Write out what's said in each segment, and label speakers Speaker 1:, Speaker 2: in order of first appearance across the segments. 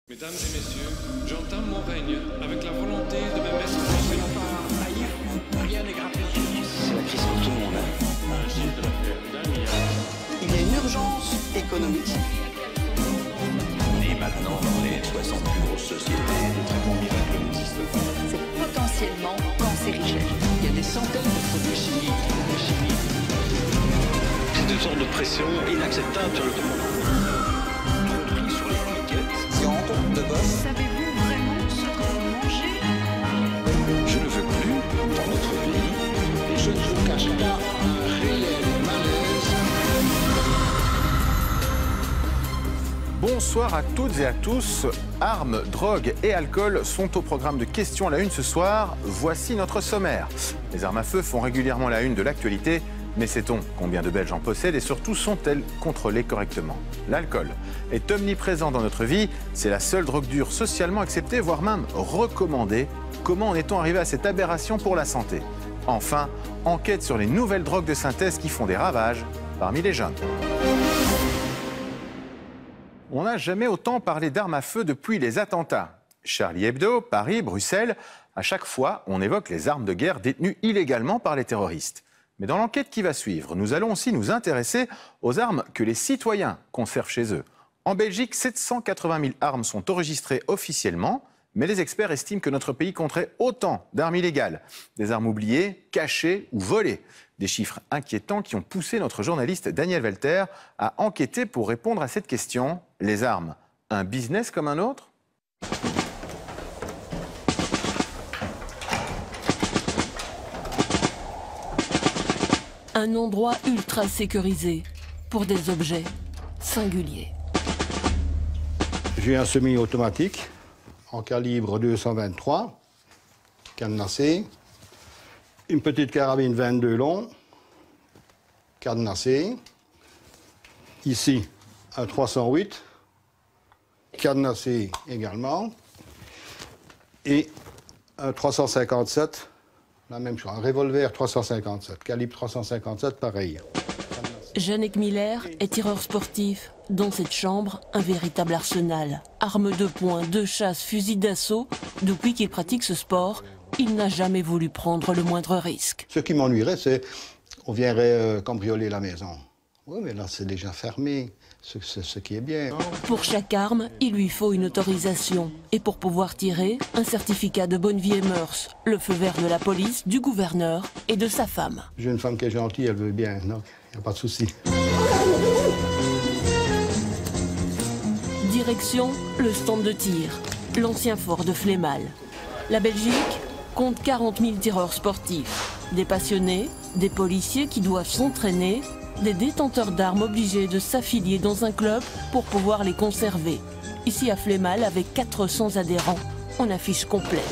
Speaker 1: Mesdames et messieurs, j'entame mon règne avec la volonté de me mettre en
Speaker 2: Soyons pas naïfs, rien n'est gratuit.
Speaker 3: C'est la crise pour tout le monde.
Speaker 4: Un chiffre d'affaires d'1 milliard.
Speaker 2: Il y a une urgence économique.
Speaker 3: Et maintenant, dans les 60 plus grosses sociétés, le traitement miracle n'existe pas.
Speaker 5: C'est potentiellement cancérigène.
Speaker 2: Il y a des centaines de produits chimiques.
Speaker 3: C'est une sorte de pression inacceptable sur le monde.
Speaker 2: Compris sur l'étiquette.
Speaker 6: Viande de bœuf.
Speaker 5: Savez-vous vraiment ce que vous mangez?
Speaker 3: Je ne veux plus, dans notre pays,
Speaker 2: Je ne vous cache pas un réel malaise.
Speaker 7: Bonsoir à toutes et à tous. Armes, drogues et alcool sont au programme de Questions à la Une ce soir. Voici notre sommaire. Les armes à feu font régulièrement la une de l'actualité. Mais sait-on combien de Belges en possèdent et surtout sont-elles contrôlées correctement? L'alcool est omniprésent dans notre vie. C'est la seule drogue dure socialement acceptée, voire même recommandée. Comment en est-on arrivé à cette aberration pour la santé? Enfin, enquête sur les nouvelles drogues de synthèse qui font des ravages parmi les jeunes. On n'a jamais autant parlé d'armes à feu depuis les attentats. Charlie Hebdo, Paris, Bruxelles, à chaque fois, on évoque les armes de guerre détenues illégalement par les terroristes. Mais dans l'enquête qui va suivre, nous allons aussi nous intéresser aux armes que les citoyens conservent chez eux. En Belgique, 780 000 armes sont enregistrées officiellement, mais les experts estiment que notre pays compterait autant d'armes illégales. Des armes oubliées, cachées ou volées. Des chiffres inquiétants qui ont poussé notre journaliste Daniel Welter à enquêter pour répondre à cette question. Les armes, un business comme un autre ?
Speaker 8: Un endroit ultra sécurisé pour des objets singuliers.
Speaker 9: J'ai un semi-automatique en calibre 223, cadenassé. Une petite carabine 22 long, cadenassé. Ici, un 308, cadenassé également. Et un 357, la même chose, un revolver 357, calibre 357, pareil.
Speaker 8: Jannick Miller est tireur sportif. Dans cette chambre, un véritable arsenal. Armes de poing, de chasse, fusils d'assaut. Depuis qu'il pratique ce sport, il n'a jamais voulu prendre le moindre risque.
Speaker 9: Ce qui m'ennuierait, c'est qu'on viendrait cambrioler la maison. Oui, mais là, c'est déjà fermé, ce qui est bien.
Speaker 8: Pour chaque arme, il lui faut une autorisation. Et pour pouvoir tirer, un certificat de bonne vie et mœurs. Le feu vert de la police, du gouverneur et de sa femme.
Speaker 9: J'ai une femme qui est gentille, elle veut bien, donc il n'y a pas de souci.
Speaker 8: Direction, le stand de tir, l'ancien fort de Flémal. La Belgique compte 40 000 tireurs sportifs. Des passionnés, des policiers qui doivent s'entraîner, des détenteurs d'armes obligés de s'affilier dans un club pour pouvoir les conserver. Ici à Flémal, avec 400 adhérents, on affiche complet.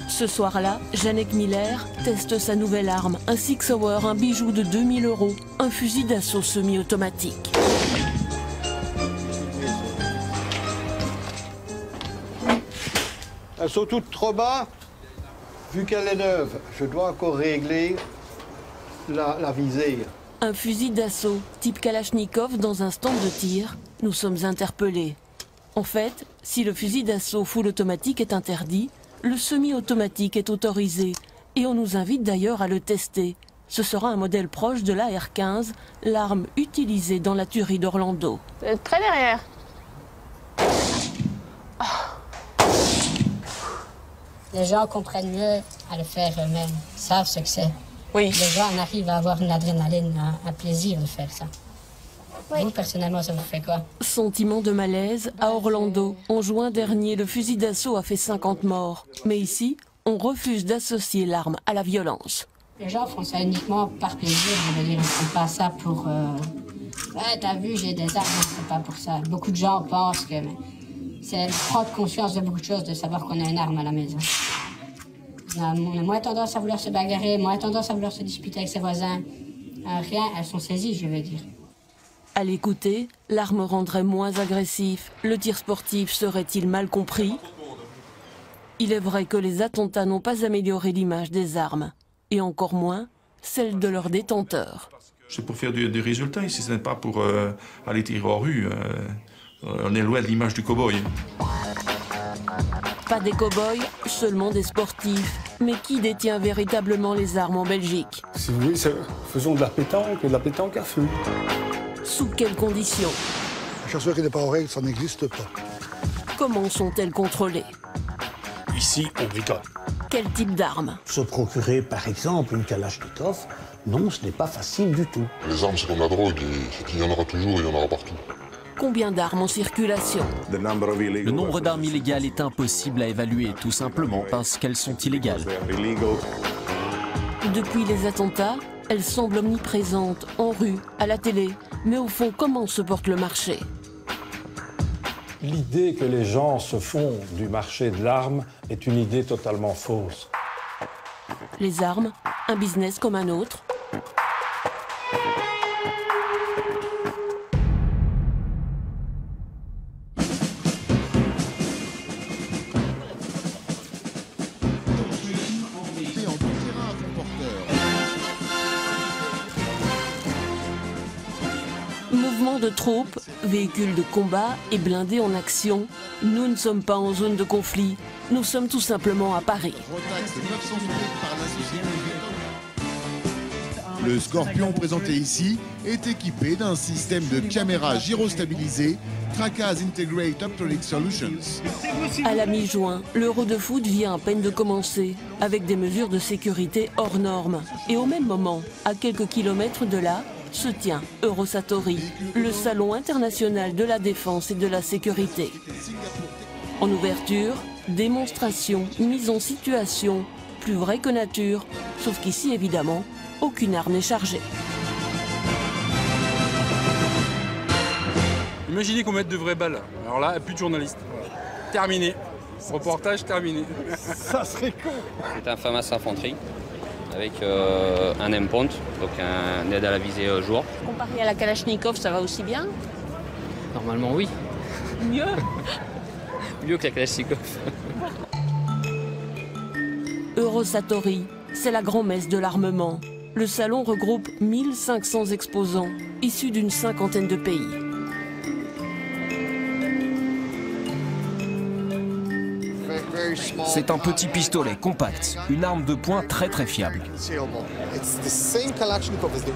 Speaker 8: Ce soir-là, Jannick Miller teste sa nouvelle arme, un Six Hour, un bijou de 2000 €, un fusil d'assaut semi-automatique.
Speaker 9: Elles sont toutes trop bas. Vu qu'elle est neuve, je dois encore régler la visée.
Speaker 8: Un fusil d'assaut type Kalachnikov dans un stand de tir, nous sommes interpellés. En fait, si le fusil d'assaut full automatique est interdit, le semi-automatique est autorisé et on nous invite d'ailleurs à le tester. Ce sera un modèle proche de la R15, l'arme utilisée dans la tuerie d'Orlando.
Speaker 10: Très derrière.
Speaker 11: Les gens comprennent mieux à le faire eux-mêmes, savent ce que c'est.
Speaker 10: Oui.
Speaker 11: Les gens en arrivent à avoir une adrénaline, un plaisir de faire ça. Oui. Vous, personnellement, ça vous fait quoi?
Speaker 8: Sentiment de malaise à Orlando. En juin dernier, le fusil d'assaut a fait 50 morts. Mais ici, on refuse d'associer l'arme à la violence.
Speaker 11: Les gens font ça uniquement par plaisir, je veux dire, ils font pas ça pour... Ouais, t'as vu, j'ai des armes, c'est pas pour ça. Beaucoup de gens pensent que... C'est prendre conscience de beaucoup de choses, de savoir qu'on a une arme à la maison. On a moins tendance à vouloir se bagarrer, moins tendance à vouloir se disputer avec ses voisins. Rien, elles sont saisies, je veux dire.
Speaker 8: À l'écouter, l'arme rendrait moins agressif. Le tir sportif serait-il mal compris? Il est vrai que les attentats n'ont pas amélioré l'image des armes, et encore moins celle de leurs détenteurs.
Speaker 12: C'est pour faire du résultat ici, ce n'est pas pour aller tirer en rue.
Speaker 6: On est loin de l'image du cow-boy.
Speaker 8: Pas des cow-boys, seulement des sportifs. Mais qui détient véritablement les armes en Belgique?
Speaker 10: Si vous voulez, faisons de la pétanque à feu.
Speaker 8: Sous quelles conditions?
Speaker 12: Un chasseur qui n'est pas en règle, ça n'existe pas.
Speaker 8: Comment sont-elles contrôlées?
Speaker 10: Ici, on bricole.
Speaker 8: Quel type d'armes?
Speaker 13: Se procurer, par exemple, une Kalachnikov, non, ce n'est pas facile du tout.
Speaker 14: Les armes, c'est comme la drogue, il y en aura toujours, il y en aura partout.
Speaker 8: Combien d'armes en circulation?
Speaker 15: Le nombre d'armes illégales est impossible à évaluer, tout simplement parce qu'elles sont illégales.
Speaker 8: Depuis les attentats, elles semblent omniprésentes, en rue, à la télé. Mais au fond, comment se porte le marché?
Speaker 10: L'idée que les gens se font du marché de l'arme est une idée totalement fausse.
Speaker 8: Les armes, un business comme un autre. Mouvement de troupes, véhicules de combat et blindés en action. Nous ne sommes pas en zone de conflit. Nous sommes tout simplement à Paris.
Speaker 16: Le Scorpion présenté ici est équipé d'un système de caméras gyrostabilisées Tracas Integrate Optronic Solutions.
Speaker 8: À la mi-juin, l'Euro de foot vient à peine de commencer, avec des mesures de sécurité hors normes. Et au même moment, à quelques kilomètres de là, se tient Eurosatory, le salon international de la défense et de la sécurité. En ouverture, démonstration, mise en situation, plus vrai que nature, sauf qu'ici, évidemment, aucune arme n'est chargée.
Speaker 17: Imaginez qu'on mette de vraies balles. Alors là, plus de journalistes. Terminé. Reportage terminé.
Speaker 18: Ça serait con.
Speaker 19: C'est un FAMAS infanterie avec un M-Point, donc un aide à la visée jour.
Speaker 8: Comparé à la Kalachnikov, ça va aussi bien?
Speaker 19: Normalement, oui.
Speaker 8: Mieux?
Speaker 19: Mieux que la Kalachnikov.
Speaker 8: Eurosatory, c'est la grand-messe de l'armement. Le salon regroupe 1500 exposants, issus d'une cinquantaine de pays.
Speaker 20: C'est un petit pistolet compact, une arme de poing très fiable.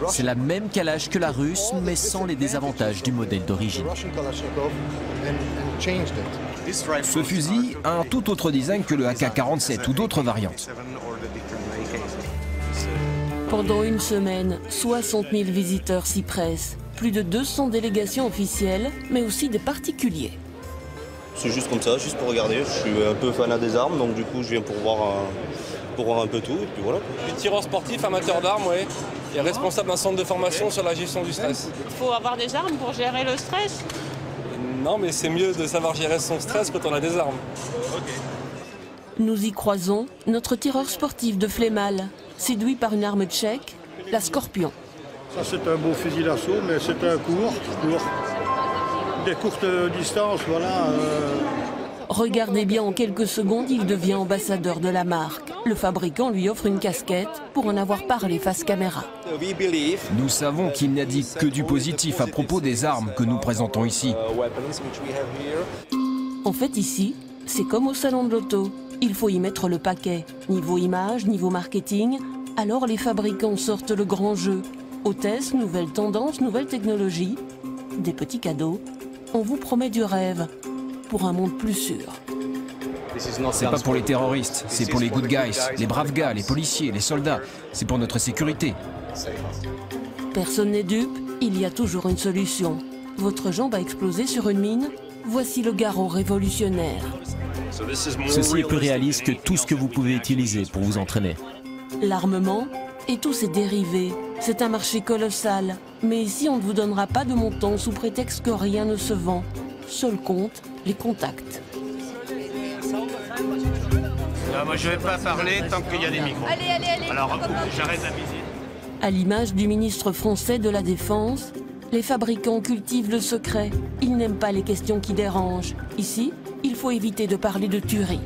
Speaker 15: C'est la même Kalash que la russe, mais sans les désavantages du modèle d'origine.
Speaker 20: Ce fusil a un tout autre design que le AK-47 ou d'autres variantes.
Speaker 8: Pendant une semaine, 60 000 visiteurs s'y pressent. Plus de 200 délégations officielles, mais aussi des particuliers.
Speaker 21: C'est juste comme ça, juste pour regarder. Je suis un peu fanat des armes, donc du coup je viens pour voir un peu tout, et puis voilà.
Speaker 17: Je suis tireur sportif, amateur d'armes, oui, et responsable d'un centre de formation sur la gestion du stress.
Speaker 8: Il faut avoir des armes pour gérer le stress?
Speaker 17: Non, mais c'est mieux de savoir gérer son stress quand on a des armes.
Speaker 8: Nous y croisons notre tireur sportif de Flémal, séduit par une arme tchèque, la Scorpion.
Speaker 12: Ça c'est un beau fusil d'assaut, mais c'est un court. Des courtes distances, voilà.
Speaker 8: Regardez bien, en quelques secondes, il devient ambassadeur de la marque. Le fabricant lui offre une casquette pour en avoir parlé face caméra.
Speaker 20: Nous savons qu'il n'a dit que du positif à propos des armes que nous présentons ici.
Speaker 8: En fait, ici, c'est comme au salon de l'auto. Il faut y mettre le paquet. Niveau image, niveau marketing. Alors les fabricants sortent le grand jeu. Hôtesse, nouvelles tendances, nouvelles technologies. Des petits cadeaux. On vous promet du rêve, pour un monde plus sûr.
Speaker 20: C'est pas pour les terroristes, c'est pour les good guys, les braves gars, les policiers, les soldats. C'est pour notre sécurité.
Speaker 8: Personne n'est dupe, il y a toujours une solution. Votre jambe a explosé sur une mine? Voici le garrot révolutionnaire.
Speaker 15: Ceci est plus réaliste que tout ce que vous pouvez utiliser pour vous entraîner.
Speaker 8: L'armement et tous ses dérivés, c'est un marché colossal. Mais ici, on ne vous donnera pas de montant sous prétexte que rien ne se vend. Seul compte, les contacts.
Speaker 22: Non, moi je vais pas parler tant qu'il y a des micros.
Speaker 5: Allez.
Speaker 22: Alors j'arrête la visite.
Speaker 8: À l'image du ministre français de la Défense, les fabricants cultivent le secret. Ils n'aiment pas les questions qui dérangent. Ici, il faut éviter de parler de tuerie.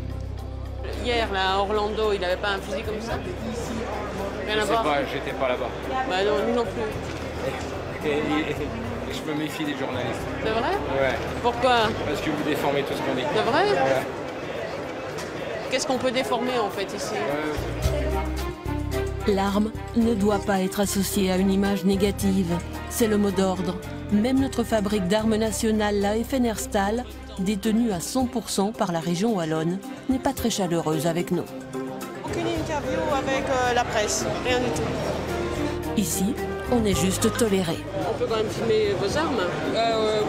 Speaker 8: Hier, là, à Orlando, il n'avait pas un fusil comme ça? Rien à voir.
Speaker 22: J'étais pas là-bas.
Speaker 8: Bah non, nous non plus.
Speaker 22: je me méfie des journalistes.
Speaker 8: C'est vrai?
Speaker 22: Ouais.
Speaker 8: Pourquoi?
Speaker 22: Parce que vous déformez tout ce qu'on dit.
Speaker 8: C'est vrai?
Speaker 22: Ouais.
Speaker 8: Qu'est-ce qu'on peut déformer en fait ici? L'arme ne doit pas être associée à une image négative. C'est le mot d'ordre. Même notre fabrique d'armes nationale, la FNR Stahl, détenue à 100% par la région wallonne, n'est pas très chaleureuse avec nous.
Speaker 6: Aucune interview avec la presse, rien du tout.
Speaker 8: Ici, on est juste toléré.
Speaker 6: On peut quand même filmer vos armes?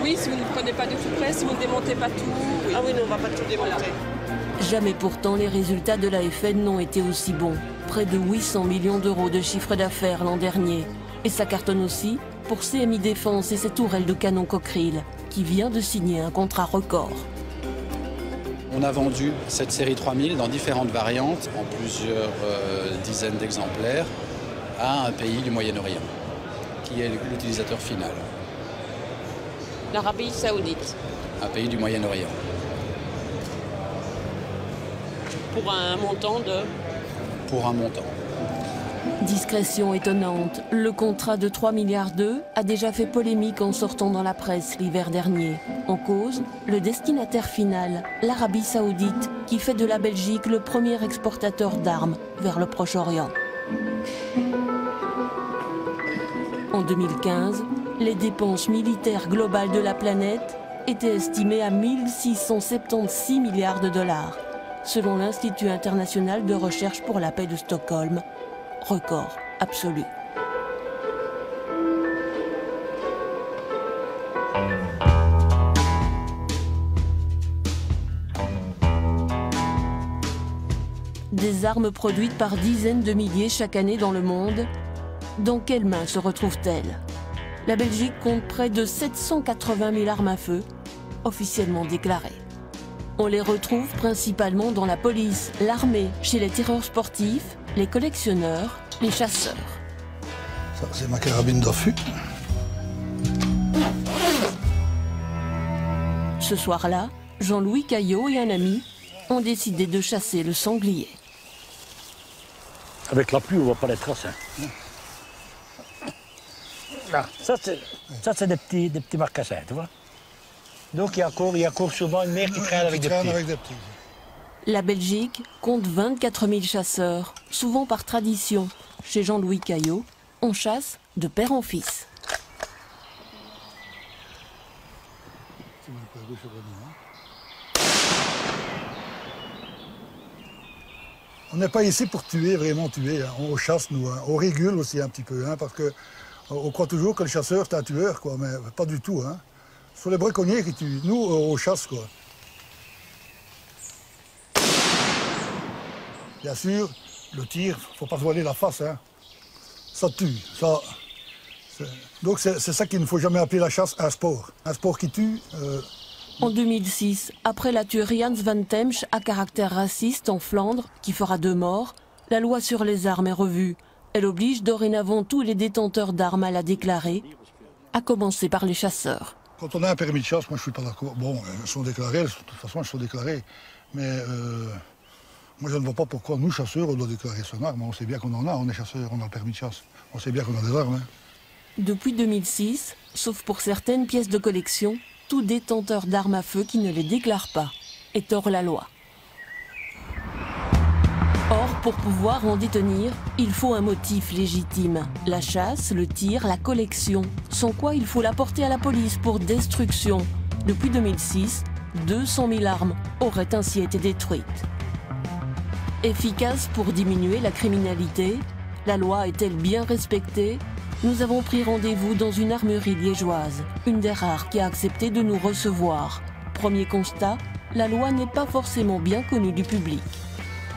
Speaker 6: Oui, si vous ne prenez pas de tout près, si vous ne démontez pas tout. Oui. Ah oui, non, on ne va pas tout démonter.
Speaker 8: Jamais pourtant les résultats de la FN n'ont été aussi bons. Près de 800 millions d'euros de chiffre d'affaires l'an dernier. Et ça cartonne aussi pour CMI Défense et ses tourelles de canon Cockerill, qui vient de signer un contrat record.
Speaker 18: On a vendu cette série 3000 dans différentes variantes, en plusieurs dizaines d'exemplaires, à un pays du Moyen-Orient, qui est l'utilisateur final.
Speaker 6: L'Arabie Saoudite.
Speaker 18: Un pays du Moyen-Orient.
Speaker 6: Pour un montant de...
Speaker 18: Pour un montant.
Speaker 8: Discrétion étonnante, le contrat de 3,2 milliards a déjà fait polémique en sortant dans la presse l'hiver dernier. En cause, le destinataire final, l'Arabie Saoudite, qui fait de la Belgique le premier exportateur d'armes vers le Proche-Orient. En 2015, les dépenses militaires globales de la planète étaient estimées à 1676 milliards de dollars, selon l'Institut international de recherche pour la paix de Stockholm. Record absolu. Des armes produites par dizaines de milliers chaque année dans le monde. Dans quelles mains se retrouvent-elles? La Belgique compte près de 780 000 armes à feu, officiellement déclarées. On les retrouve principalement dans la police, l'armée, chez les tireurs sportifs, les collectionneurs, les chasseurs.
Speaker 13: Ça, c'est ma carabine d'affût.
Speaker 8: Ce soir-là, Jean-Louis Caillot et un ami ont décidé de chasser le sanglier.
Speaker 2: Avec la pluie, on ne voit pas les traces. Là, ça, c'est des petits marcassins, tu vois. Donc il y a encore souvent une mère qui traîne avec des petits.
Speaker 8: La Belgique compte 24 000 chasseurs, souvent par tradition. Chez Jean-Louis Caillot, on chasse de père en fils.
Speaker 13: On n'est pas ici pour tuer, vraiment tuer. Hein. On chasse, nous. Hein. On régule aussi un petit peu, hein, parce qu'on croit toujours que le chasseur est un tueur, quoi, mais pas du tout. Hein. Ce sont les braconniers qui tuent. Nous, on chasse, quoi. Bien sûr, le tir, il ne faut pas se voiler la face. Hein. Ça tue. Donc c'est ça qu'il ne faut jamais appeler la chasse un sport. Un sport qui tue...
Speaker 8: En 2006, après la tuerie Hans van Temsch à caractère raciste en Flandre, qui fera 2 morts, la loi sur les armes est revue. Elle oblige dorénavant tous les détenteurs d'armes à la déclarer, à commencer par les chasseurs.
Speaker 13: Quand on a un permis de chasse, moi je ne suis pas d'accord. Bon, elles sont déclarées, de toute façon elles sont déclarées. Mais moi je ne vois pas pourquoi nous, chasseurs, on doit déclarer son arme. On sait bien qu'on en a, on est chasseurs, on a le permis de chasse. On sait bien qu'on a des armes. Hein.
Speaker 8: Depuis 2006, sauf pour certaines pièces de collection, tout détenteur d'armes à feu qui ne les déclare pas est hors la loi. Or, pour pouvoir en détenir, il faut un motif légitime. La chasse, le tir, la collection, sans quoi il faut la porter à la police pour destruction. Depuis 2006, 200 000 armes auraient ainsi été détruites. Efficace pour diminuer la criminalité, la loi est-elle bien respectée? Nous avons pris rendez-vous dans une armurerie liégeoise, une des rares qui a accepté de nous recevoir. Premier constat, la loi n'est pas forcément bien connue du public.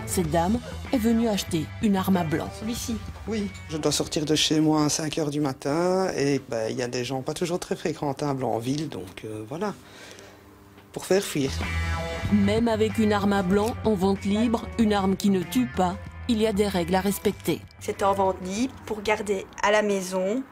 Speaker 8: Cette dame est venue acheter une arme à blanc.
Speaker 6: Celui-ci.
Speaker 23: Oui, je dois sortir de chez moi à 5 h du matin et il y a des gens pas toujours très fréquentables en ville, donc voilà, pour faire fuir.
Speaker 8: Même avec une arme à blanc en vente libre, une arme qui ne tue pas, il y a des règles à respecter.
Speaker 24: C'est en vente libre pour garder à la maison,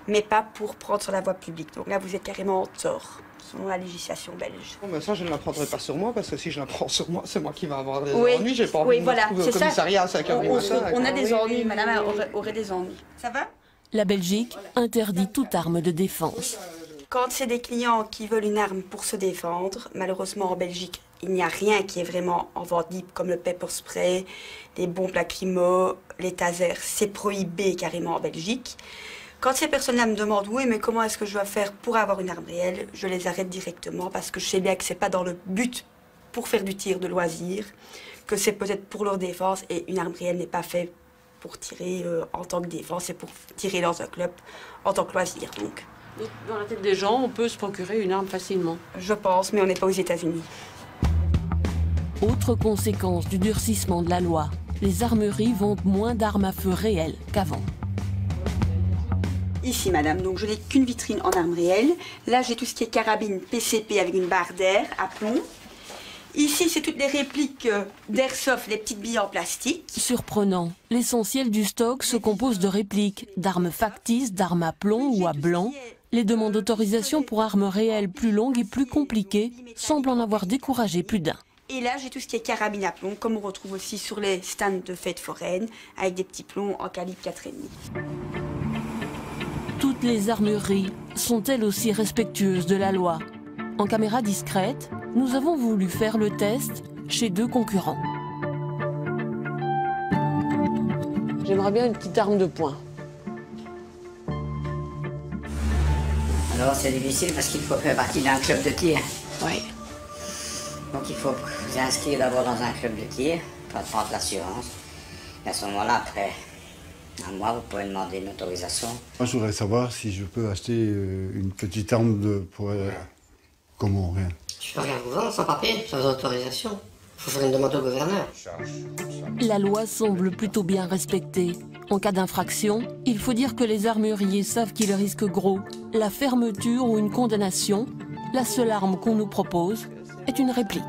Speaker 24: mais pas pour prendre sur la voie publique. Donc là, vous êtes carrément en tort, selon la législation belge.
Speaker 23: Bon, ça, je ne la prendrai pas sur moi, parce que si je la prends sur moi, c'est moi qui va avoir des ennuis. J'ai pas envie de me retrouver au commissariat à 5 h du matin.
Speaker 24: On a des ennuis, madame aurait des ennuis. Ça va?
Speaker 8: La Belgique interdit toute arme de défense.
Speaker 24: Quand c'est des clients qui veulent une arme pour se défendre, malheureusement en Belgique, il n'y a rien qui est vraiment en vente libre, comme le pepper spray, les bombes lacrymo, les tasers, c'est prohibé carrément en Belgique. Quand ces personnes-là me demandent « oui, mais comment est-ce que je dois faire pour avoir une arme réelle ?» je les arrête directement parce que je sais bien que ce n'est pas dans le but pour faire du tir de loisir, que c'est peut-être pour leur défense, et une arme réelle n'est pas faite pour tirer en tant que défense, c'est pour tirer dans un club en tant que loisir. Donc
Speaker 8: dans la tête des gens, on peut se procurer une arme facilement.
Speaker 24: Je pense, mais on n'est pas aux États-Unis.
Speaker 8: Autre conséquence du durcissement de la loi, les armeries vendent moins d'armes à feu réelles qu'avant.
Speaker 24: Ici, madame, donc je n'ai qu'une vitrine en armes réelles. Là, j'ai tout ce qui est carabine PCP avec une barre d'air à plomb. Ici, c'est toutes les répliques d'airsoft, les petites billes en plastique.
Speaker 8: Surprenant, l'essentiel du stock se compose de répliques, d'armes factices, d'armes à plomb ou à blanc. Les demandes d'autorisation pour armes réelles plus longues et plus compliquées semblent en avoir découragé plus d'un.
Speaker 24: Et là, j'ai tout ce qui est carabine à plomb, comme on retrouve aussi sur les stands de fêtes foraines, avec des petits plombs en calibre 4,5.
Speaker 8: Toutes les armureries sont-elles aussi respectueuses de la loi? En caméra discrète, nous avons voulu faire le test chez 2 concurrents. J'aimerais bien une petite arme de poing.
Speaker 1: Alors c'est difficile parce qu'il faut faire partie d'un club de tir.
Speaker 8: Oui.
Speaker 1: Donc il faut vous inscrire d'abord dans un club de tir, prendre l'assurance. Et à ce moment-là, après un mois, vous pouvez demander une autorisation.
Speaker 3: Moi, je voudrais savoir si je peux acheter une petite arme pour... comment, rien.
Speaker 1: Je peux rien vous vendre sans papier, sans autorisation. Il faut faire une demande au gouverneur.
Speaker 8: La loi semble plutôt bien respectée. En cas d'infraction, il faut dire que les armuriers savent qu'ils risquent gros. La fermeture ou une condamnation, la seule arme qu'on nous propose est une réplique.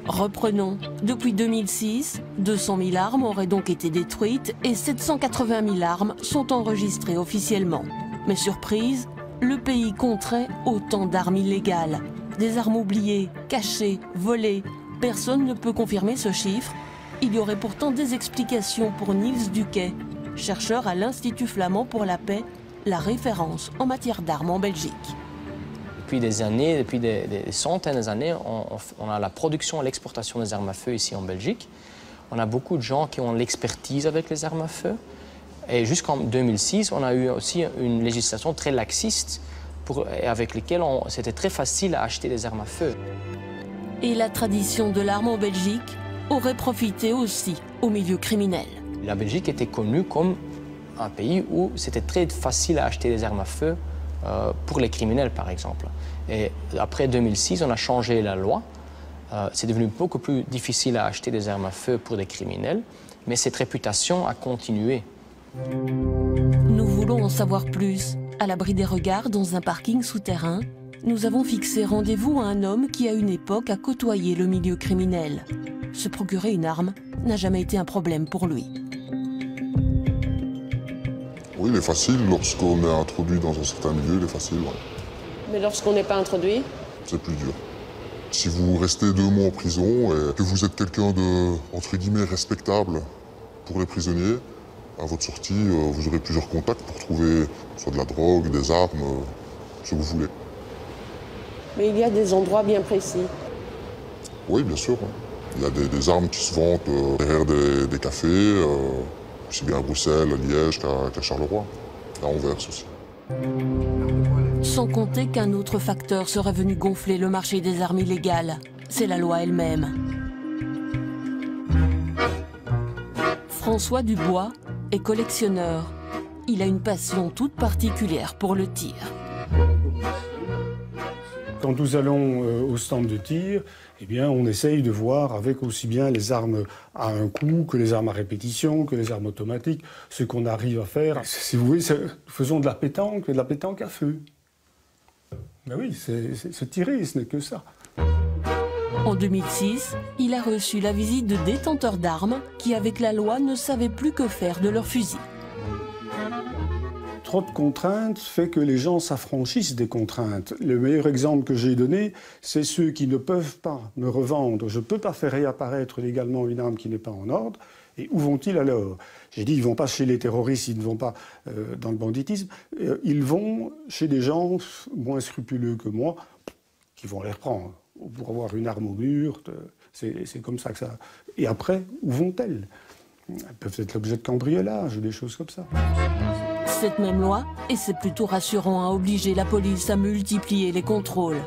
Speaker 8: Reprenons. Depuis 2006, 200 000 armes auraient donc été détruites et 780 000 armes sont enregistrées officiellement. Mais surprise, le pays compterait autant d'armes illégales. Des armes oubliées, cachées, volées. Personne ne peut confirmer ce chiffre. Il y aurait pourtant des explications pour Niels Duquet, chercheur à l'Institut flamand pour la paix, la référence en matière d'armes en Belgique.
Speaker 4: Depuis des années, depuis des centaines d'années, on a la production et l'exportation des armes à feu ici en Belgique. On a beaucoup de gens qui ont l'expertise avec les armes à feu. Et jusqu'en 2006, on a eu aussi une législation très laxiste avec laquelle c'était très facile à acheter des armes à feu.
Speaker 8: Et la tradition de l'arme en Belgique aurait profité aussi au milieu criminel.
Speaker 4: La Belgique était connue comme un pays où c'était très facile à acheter des armes à feu pour les criminels, par exemple. Et après 2006, on a changé la loi. C'est devenu beaucoup plus difficile à acheter des armes à feu pour des criminels, mais cette réputation a continué.
Speaker 8: Nous voulons en savoir plus. À l'abri des regards, dans un parking souterrain, nous avons fixé rendez-vous à un homme qui, à une époque, a côtoyé le milieu criminel. Se procurer une arme n'a jamais été un problème pour lui.
Speaker 14: Oui, il est facile lorsqu'on est introduit dans un certain milieu, il est facile, ouais.
Speaker 6: Mais lorsqu'on n'est pas introduit?
Speaker 14: C'est plus dur. Si vous restez 2 mois en prison et que vous êtes quelqu'un de, entre guillemets, respectable pour les prisonniers, à votre sortie, vous aurez plusieurs contacts pour trouver soit de la drogue, des armes, ce que vous voulez.
Speaker 6: Mais il y a des endroits bien précis.
Speaker 14: Oui, bien sûr. Il y a des armes qui se vendent derrière des cafés, aussi bien à Bruxelles, à Liège qu'à Charleroi, à Anvers aussi.
Speaker 8: Sans compter qu'un autre facteur serait venu gonfler le marché des armes illégales, c'est la loi elle-même. François Dubois est collectionneur. Il a une passion toute particulière pour le tir.
Speaker 7: Quand nous allons au stand de tir, eh bien, on essaye de voir avec aussi bien les armes à un coup que les armes à répétition, que les armes automatiques, ce qu'on arrive à faire. Si vous voulez, faisons de la pétanque, mais de la pétanque à feu. Ben oui, c'est tirer, ce n'est que ça.
Speaker 8: En 2006, il a reçu la visite de détenteurs d'armes qui, avec la loi, ne savaient plus que faire de leurs fusils.
Speaker 7: Trop de contraintes fait que les gens s'affranchissent des contraintes. Le meilleur exemple que j'ai donné, c'est ceux qui ne peuvent pas me revendre. Je ne peux pas faire réapparaître légalement une arme qui n'est pas en ordre. Et où vont-ils alors? J'ai dit, ils ne vont pas chez les terroristes, ils ne vont pas dans le banditisme. Ils vont chez des gens moins scrupuleux que moi, qui vont les reprendre pour avoir une arme au mur. C'est comme ça que ça... Et après, où vont-elles? Elles peuvent être l'objet de cambriolage ou des choses comme ça.
Speaker 8: Cette même loi, et c'est plutôt rassurant, a obligé la police à multiplier les contrôles.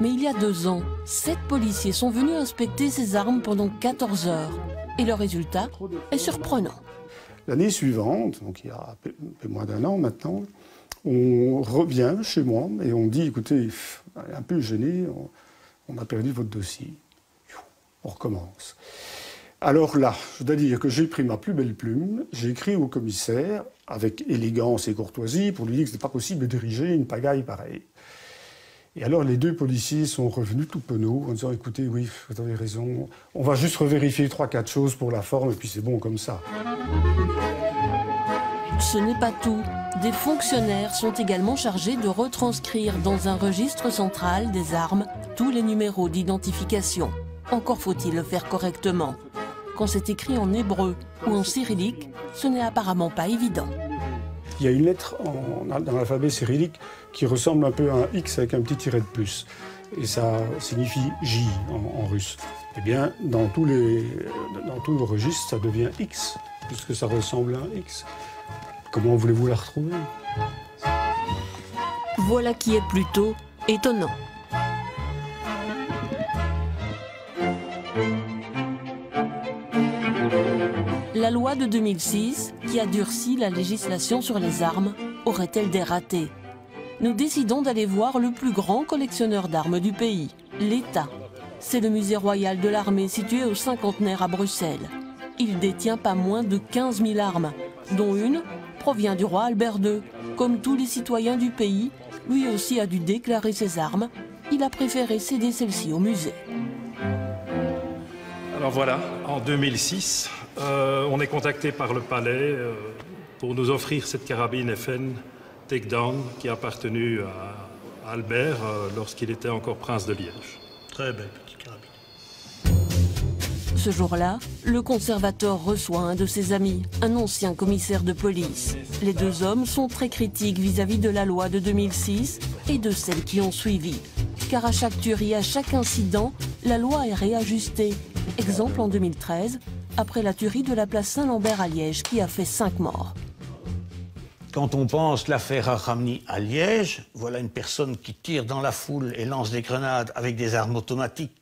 Speaker 8: Mais il y a 2 ans, 7 policiers sont venus inspecter ces armes pendant 14 heures. Et le résultat est surprenant.
Speaker 7: L'année suivante, donc il y a un peu moins d'1 an maintenant, on revient chez moi et on dit, écoutez, un peu gêné, on a perdu votre dossier. On recommence. Alors là, je dois dire que j'ai pris ma plus belle plume, j'ai écrit au commissaire, avec élégance et courtoisie, pour lui dire que ce n'était pas possible de diriger une pagaille pareille. Et alors les 2 policiers sont revenus tout penauds en disant, écoutez, oui, vous avez raison, on va juste revérifier 3-4 choses pour la forme, et puis c'est bon comme ça.
Speaker 8: Ce n'est pas tout. Des fonctionnaires sont également chargés de retranscrire dans un registre central des armes tous les numéros d'identification. Encore faut-il le faire correctement. Quand c'est écrit en hébreu ou en cyrillique, ce n'est apparemment pas évident.
Speaker 7: Il y a une lettre dans l'alphabet cyrillique qui ressemble un peu à un X avec un petit tiret de plus. Et ça signifie J en russe. Eh bien, dans tout le registre, ça devient X, puisque ça ressemble à un X. Comment voulez-vous la retrouver?
Speaker 8: Voilà qui est plutôt étonnant. La loi de 2006, qui a durci la législation sur les armes, aurait-elle des ratés? Nous décidons d'aller voir le plus grand collectionneur d'armes du pays, l'État. C'est le musée royal de l'armée situé au Cinquantenaire à Bruxelles. Il détient pas moins de 15 000 armes, dont une provient du roi Albert II. Comme tous les citoyens du pays, lui aussi a dû déclarer ses armes. Il a préféré céder celle-ci au musée.
Speaker 9: Alors voilà, en 2006, on est contacté par le palais pour nous offrir cette carabine FN Takedown qui a appartenu à Albert lorsqu'il était encore prince de Liège.
Speaker 2: Très belle petite carabine.
Speaker 8: Ce jour-là, le conservateur reçoit un de ses amis, un ancien commissaire de police. Les 2 hommes sont très critiques vis-à-vis de la loi de 2006 et de celles qui ont suivi. Car à chaque tuerie, à chaque incident, la loi est réajustée. Exemple en 2013, après la tuerie de la place Saint-Lambert à Liège qui a fait 5 morts.
Speaker 2: Quand on pense l'affaire Arhamni à Liège, voilà une personne qui tire dans la foule et lance des grenades avec des armes automatiques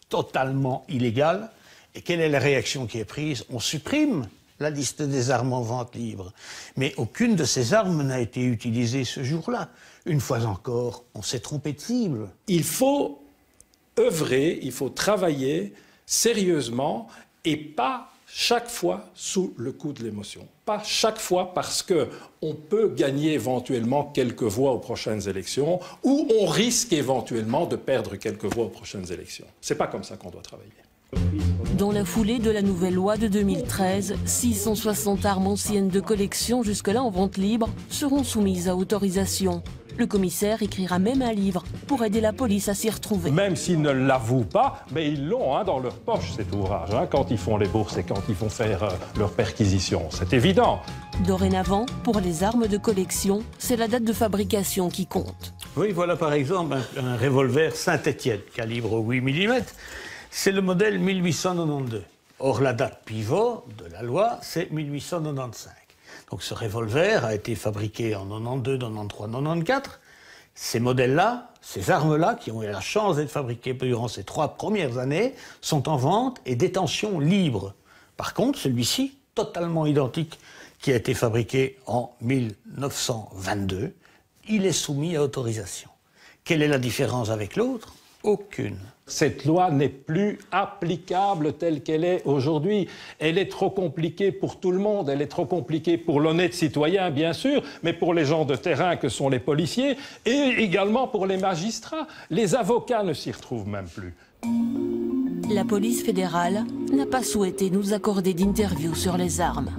Speaker 2: totalement illégales. Et quelle est la réaction qui est prise? On supprime la liste des armes en vente libre. Mais aucune de ces armes n'a été utilisée ce jour-là. Une fois encore, on s'est trompé de cible.
Speaker 9: Il faut œuvrer, il faut travailler sérieusement et pas chaque fois sous le coup de l'émotion. Pas chaque fois parce qu'on peut gagner éventuellement quelques voix aux prochaines élections ou on risque éventuellement de perdre quelques voix aux prochaines élections. C'est pas comme ça qu'on doit travailler.
Speaker 8: Dans la foulée de la nouvelle loi de 2013, 660 armes anciennes de collection jusque-là en vente libre seront soumises à autorisation. Le commissaire écrira même un livre pour aider la police à s'y retrouver.
Speaker 9: Même s'ils ne l'avouent pas, mais ils l'ont dans leur poche, cet ouvrage, quand ils font les bourses et quand ils vont faire leurs perquisitions. C'est évident.
Speaker 8: Dorénavant, pour les armes de collection, c'est la date de fabrication qui compte.
Speaker 2: Oui, voilà par exemple un revolver Saint-Étienne, calibre 8 mm. C'est le modèle 1892. Or, la date pivot de la loi, c'est 1895. Donc ce revolver a été fabriqué en 92, 93, 94. Ces modèles-là, ces armes-là, qui ont eu la chance d'être fabriquées durant ces 3 premières années, sont en vente et détention libre. Par contre, celui-ci, totalement identique, qui a été fabriqué en 1922, il est soumis à autorisation. Quelle est la différence avec l'autre? Aucune.
Speaker 9: Cette loi n'est plus applicable telle qu'elle est aujourd'hui. Elle est trop compliquée pour tout le monde. Elle est trop compliquée pour l'honnête citoyen, bien sûr, mais pour les gens de terrain que sont les policiers et également pour les magistrats. Les avocats ne s'y retrouvent même plus.
Speaker 8: La police fédérale n'a pas souhaité nous accorder d'interview sur les armes.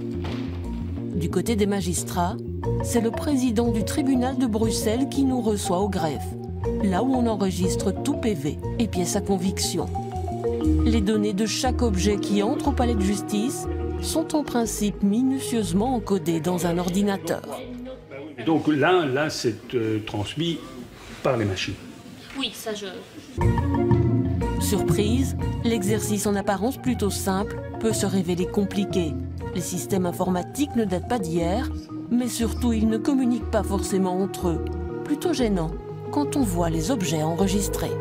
Speaker 8: Du côté des magistrats, c'est le président du tribunal de Bruxelles qui nous reçoit au greffe, là où on enregistre tout PV et pièces à conviction. Les données de chaque objet qui entre au palais de justice sont en principe minutieusement encodés dans un ordinateur.
Speaker 9: Et donc là c'est transmis par les machines.
Speaker 8: Oui, ça je... Surprise, l'exercice en apparence plutôt simple peut se révéler compliqué. Les systèmes informatiques ne datent pas d'hier, mais surtout ils ne communiquent pas forcément entre eux. Plutôt gênant quand on voit les objets enregistrés.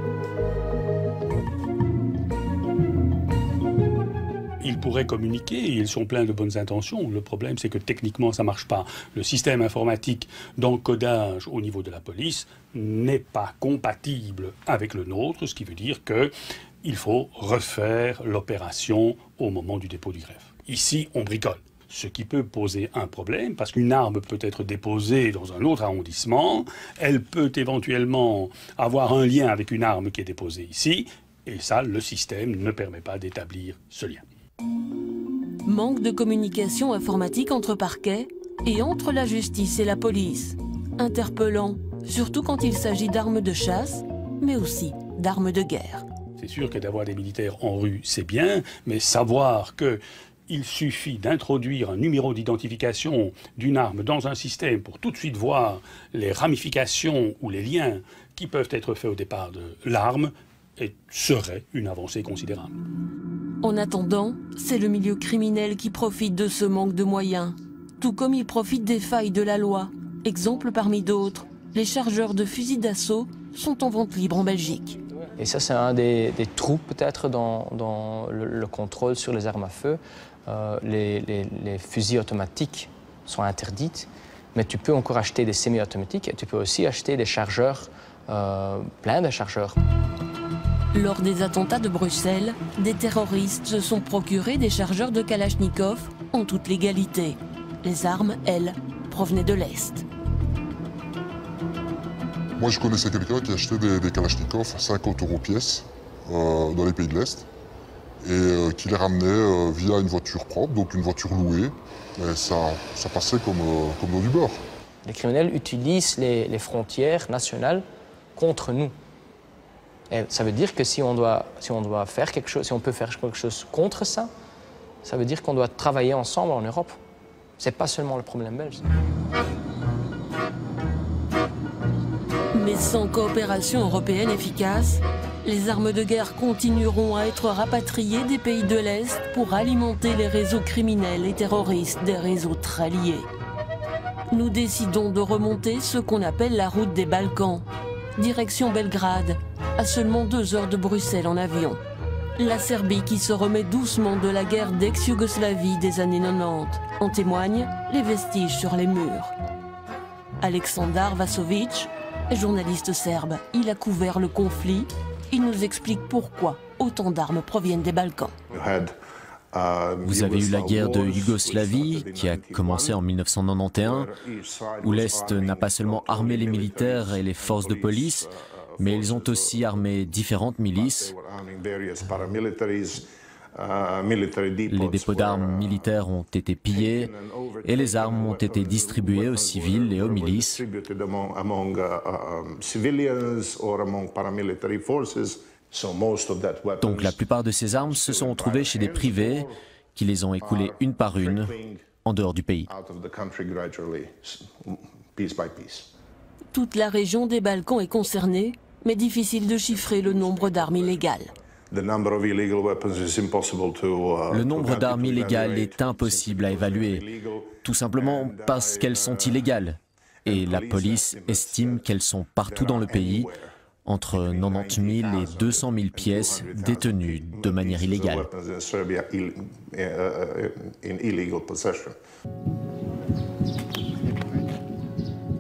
Speaker 9: Ils pourraient communiquer et ils sont pleins de bonnes intentions. Le problème, c'est que techniquement, ça ne marche pas. Le système informatique d'encodage au niveau de la police n'est pas compatible avec le nôtre, ce qui veut dire qu'il faut refaire l'opération au moment du dépôt du greffe. Ici, on bricole. Ce qui peut poser un problème, parce qu'une arme peut être déposée dans un autre arrondissement, elle peut éventuellement avoir un lien avec une arme qui est déposée ici, et ça, le système ne permet pas d'établir ce lien.
Speaker 8: Manque de communication informatique entre parquets et entre la justice et la police. Interpellant, surtout quand il s'agit d'armes de chasse, mais aussi d'armes de guerre.
Speaker 9: C'est sûr que d'avoir des militaires en rue, c'est bien, mais savoir qu'il suffit d'introduire un numéro d'identification d'une arme dans un système pour tout de suite voir les ramifications ou les liens qui peuvent être faits au départ de l'arme serait une avancée considérable.
Speaker 8: En attendant, c'est le milieu criminel qui profite de ce manque de moyens, tout comme il profite des failles de la loi. Exemple parmi d'autres, les chargeurs de fusils d'assaut sont en vente libre en Belgique.
Speaker 4: Et ça, c'est un des trous peut-être dans le contrôle sur les armes à feu. Les fusils automatiques sont interdites, mais tu peux encore acheter des semi-automatiques et tu peux aussi acheter des chargeurs, plein de chargeurs.
Speaker 8: Lors des attentats de Bruxelles, des terroristes se sont procurés des chargeurs de Kalachnikov en toute légalité. Les armes, elles, provenaient de l'Est.
Speaker 14: Moi, je connaissais quelqu'un qui achetait des Kalachnikov à 50 € pièce dans les pays de l'Est et qui les ramenait via une voiture propre, donc une voiture louée. Et ça passait comme dans du beurre.
Speaker 4: Les criminels utilisent les frontières nationales contre nous. Et ça veut dire que si on doit faire quelque chose, si on peut faire quelque chose contre ça, ça veut dire qu'on doit travailler ensemble en Europe. C'est pas seulement le problème belge.
Speaker 8: Mais sans coopération européenne efficace, les armes de guerre continueront à être rapatriées des pays de l'Est pour alimenter les réseaux criminels et terroristes, des réseaux très liés. Nous décidons de remonter ce qu'on appelle la route des Balkans, direction Belgrade, à seulement 2 heures de Bruxelles en avion. La Serbie qui se remet doucement de la guerre d'ex-Yougoslavie des années 90. En témoignent les vestiges sur les murs. Aleksandar Vasovic est journaliste serbe. Il a couvert le conflit. Il nous explique pourquoi autant d'armes proviennent des Balkans.
Speaker 10: Vous avez eu la guerre de Yougoslavie qui a commencé en 1991, où l'Est n'a pas seulement armé les militaires et les forces de police, mais ils ont aussi armé différentes milices. Les dépôts d'armes militaires ont été pillés et les armes ont été distribuées aux civils et aux milices. Donc la plupart de ces armes se sont retrouvées chez des privés qui les ont écoulées une par une en dehors du pays.
Speaker 8: Toute la région des Balkans est concernée, mais difficile de chiffrer le nombre d'armes illégales.
Speaker 10: Le nombre d'armes illégales est impossible à évaluer, tout simplement parce qu'elles sont illégales. Et la police estime qu'elles sont partout dans le pays, entre 90 000 et 200 000 pièces détenues de manière illégale.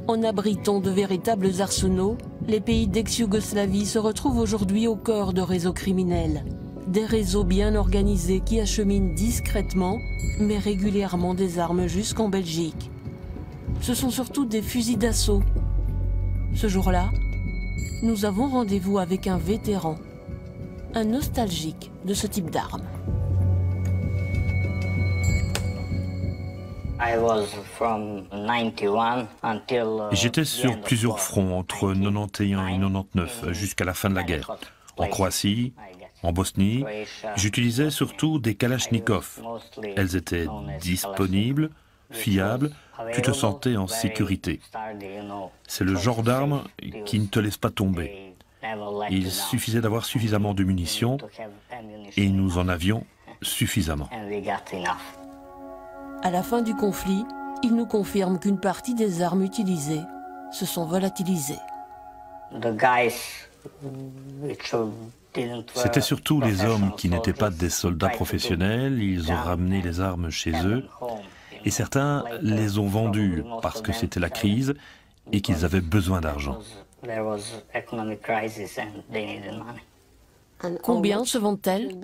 Speaker 8: En abritant de véritables arsenaux, les pays d'ex-Yougoslavie se retrouvent aujourd'hui au cœur de réseaux criminels. Des réseaux bien organisés qui acheminent discrètement, mais régulièrement des armes jusqu'en Belgique. Ce sont surtout des fusils d'assaut. Ce jour-là, nous avons rendez-vous avec un vétéran, un nostalgique de ce type d'armes.
Speaker 11: J'étais sur plusieurs fronts entre 91 et 99 jusqu'à la fin de la guerre. En Croatie,
Speaker 16: En Bosnie, j'utilisais surtout des Kalachnikov. Elles étaient disponibles, fiables, tu te sentais en sécurité. C'est le genre d'arme qui ne te laisse pas tomber. Il suffisait d'avoir suffisamment de munitions et nous en avions suffisamment.
Speaker 8: À la fin du conflit, il nous confirme qu'une partie des armes utilisées se sont volatilisées.
Speaker 16: C'était surtout les hommes qui n'étaient pas des soldats professionnels, ils ont ramené les armes chez eux et certains les ont vendues parce que c'était la crise et qu'ils avaient besoin d'argent.
Speaker 8: Combien se vendent-elles?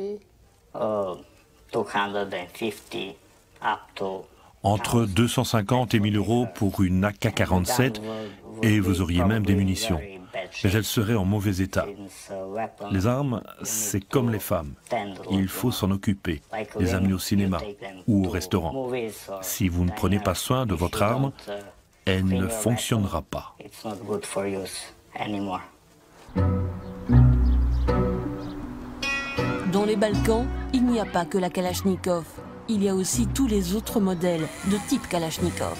Speaker 16: Entre 250 et 1000 euros pour une AK-47 et vous auriez même des munitions. Mais elles seraient en mauvais état. Les armes, c'est comme les femmes. Il faut s'en occuper, les amener au cinéma ou au restaurant. Si vous ne prenez pas soin de votre arme, elle ne fonctionnera pas.
Speaker 8: Dans les Balkans, il n'y a pas que la Kalachnikov. Il y a aussi tous les autres modèles de type Kalachnikov.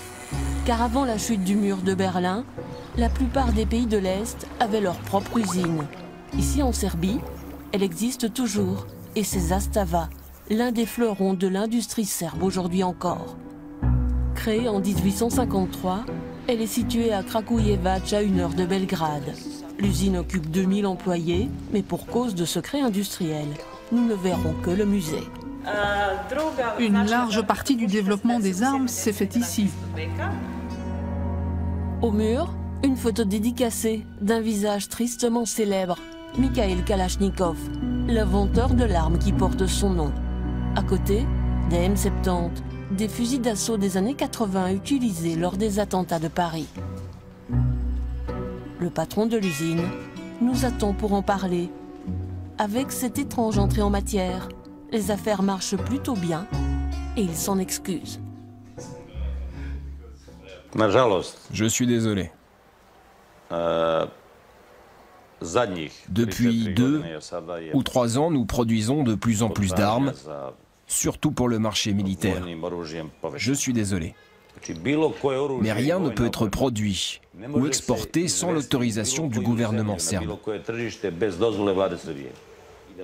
Speaker 8: Car avant la chute du mur de Berlin, la plupart des pays de l'Est avaient leur propre usine. Ici en Serbie, elle existe toujours et c'est Zastava, l'un des fleurons de l'industrie serbe aujourd'hui encore. Créée en 1853, elle est située à Kragujevac, à 1 heure de Belgrade. L'usine occupe 2000 employés, mais pour cause de secrets industriels, nous ne verrons que le musée.
Speaker 17: Une large partie du développement des armes s'est faite ici.
Speaker 8: Au mur, une photo dédicacée d'un visage tristement célèbre, Mikhail Kalachnikov, l'inventeur de l'arme qui porte son nom. À côté, des M70, des fusils d'assaut des années 80 utilisés lors des attentats de Paris. Le patron de l'usine nous attend pour en parler. Avec cette étrange entrée en matière, les affaires marchent plutôt bien et il s'en excuse.
Speaker 20: Je suis désolé. Depuis 2 ou 3 ans, nous produisons de plus en plus d'armes, surtout pour le marché militaire. Je suis désolé. Mais rien ne peut être produit ou exporté sans l'autorisation du gouvernement serbe.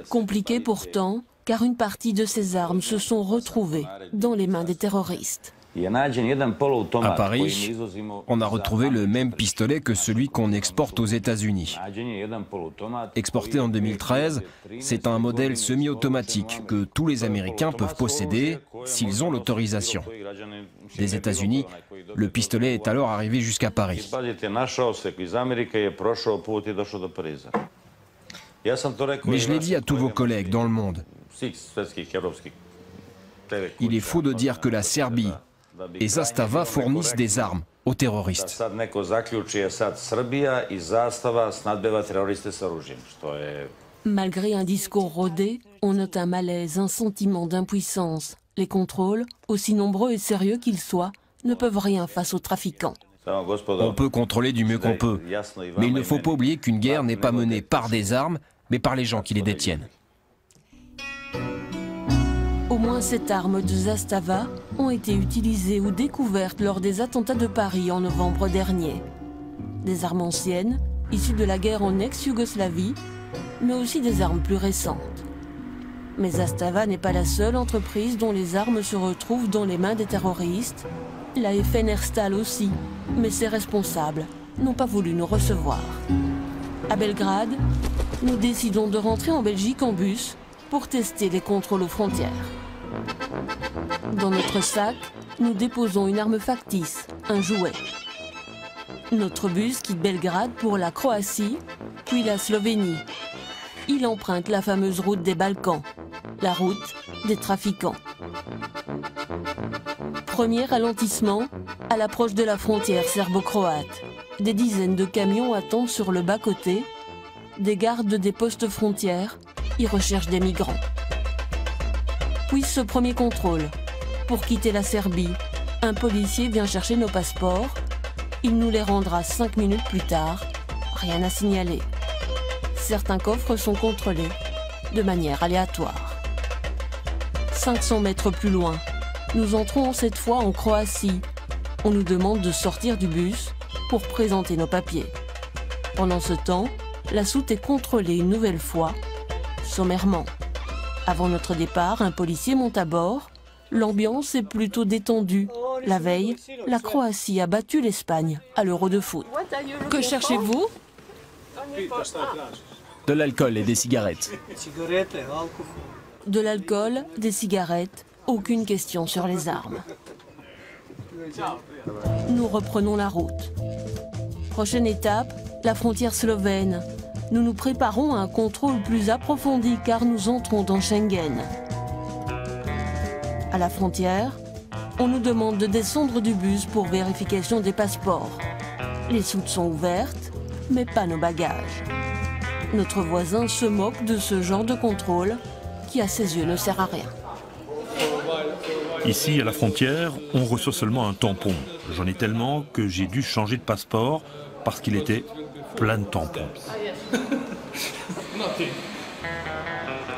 Speaker 8: Compliqué pourtant, car une partie de ces armes se sont retrouvées dans les mains des terroristes.
Speaker 20: À Paris, on a retrouvé le même pistolet que celui qu'on exporte aux États-Unis. Exporté en 2013, c'est un modèle semi-automatique que tous les Américains peuvent posséder s'ils ont l'autorisation. Des États-Unis, le pistolet est alors arrivé jusqu'à Paris. Mais je l'ai dit à tous vos collègues dans le monde. Il est faux de dire que la Serbie et Zastava fournissent des armes aux terroristes.
Speaker 8: Malgré un discours rodé, on note un malaise, un sentiment d'impuissance. Les contrôles, aussi nombreux et sérieux qu'ils soient, ne peuvent rien face aux trafiquants.
Speaker 20: On peut contrôler du mieux qu'on peut, mais il ne faut pas oublier qu'une guerre n'est pas menée par des armes, mais par les gens qui les détiennent.
Speaker 8: Au moins 7 armes de Zastava ont été utilisées ou découvertes lors des attentats de Paris en novembre dernier. Des armes anciennes, issues de la guerre en ex-Yougoslavie, mais aussi des armes plus récentes. Mais Zastava n'est pas la seule entreprise dont les armes se retrouvent dans les mains des terroristes. La FN Herstal aussi, mais ses responsables n'ont pas voulu nous recevoir. À Belgrade, nous décidons de rentrer en Belgique en bus pour tester les contrôles aux frontières. Dans notre sac, nous déposons une arme factice, un jouet. Notre bus quitte Belgrade pour la Croatie, puis la Slovénie. Il emprunte la fameuse route des Balkans, la route des trafiquants. Premier ralentissement, à l'approche de la frontière serbo-croate. Des dizaines de camions attendent sur le bas-côté. Des gardes des postes frontières y recherchent des migrants. Puis ce premier contrôle. Pour quitter la Serbie, un policier vient chercher nos passeports. Il nous les rendra 5 minutes plus tard. Rien à signaler. Certains coffres sont contrôlés, de manière aléatoire. 500 mètres plus loin, nous entrons cette fois en Croatie. On nous demande de sortir du bus pour présenter nos papiers. Pendant ce temps, la soute est contrôlée une nouvelle fois, sommairement. Avant notre départ, un policier monte à bord. L'ambiance est plutôt détendue. La veille, la Croatie a battu l'Espagne à l'Euro de foot. Que cherchez-vous?
Speaker 10: De l'alcool et des cigarettes.
Speaker 8: De l'alcool, des cigarettes, aucune question sur les armes. Nous reprenons la route. Prochaine étape, la frontière slovène. Nous nous préparons à un contrôle plus approfondi car nous entrons dans Schengen. À la frontière, on nous demande de descendre du bus pour vérification des passeports. Les soutes sont ouvertes, mais pas nos bagages. Notre voisin se moque de ce genre de contrôle qui, à ses yeux, ne sert à rien.
Speaker 16: Ici, à la frontière, on reçoit seulement un tampon. J'en ai tellement que j'ai dû changer de passeport parce qu'il était plein de tampons.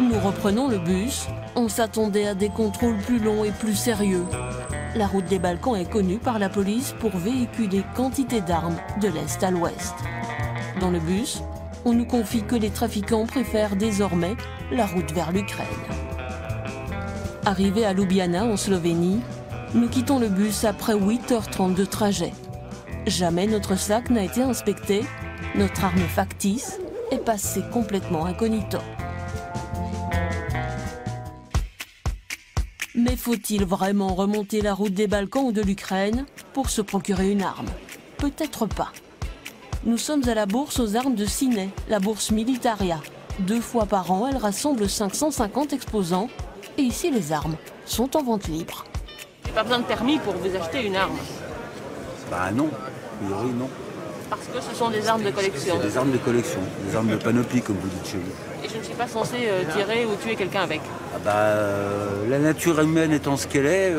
Speaker 8: Nous reprenons le bus. On s'attendait à des contrôles plus longs et plus sérieux. La route des Balkans est connue par la police pour véhiculer quantité d'armes de l'Est à l'Ouest. Dans le bus, on nous confie que les trafiquants préfèrent désormais la route vers l'Ukraine. Arrivés à Ljubljana, en Slovénie, nous quittons le bus après 8h30 de trajet. Jamais notre sac n'a été inspecté, notre arme factice est passée complètement incognito. Mais faut-il vraiment remonter la route des Balkans ou de l'Ukraine pour se procurer une arme? Peut-être pas. Nous sommes à la bourse aux armes de Sinaia, la bourse Militaria. 2 fois par an, elle rassemble 550 exposants. Et ici, les armes sont en vente libre.
Speaker 6: Il n'y a pas besoin de permis pour vous acheter une arme?
Speaker 12: Bah non, a priori non.
Speaker 6: Parce que ce sont des armes de collection.
Speaker 12: C'est des armes de collection, des armes de panoplie comme vous dites chez vous.
Speaker 6: Et je ne suis pas censé tirer ou tuer quelqu'un avec?
Speaker 12: Ah bah, la nature humaine étant ce qu'elle est,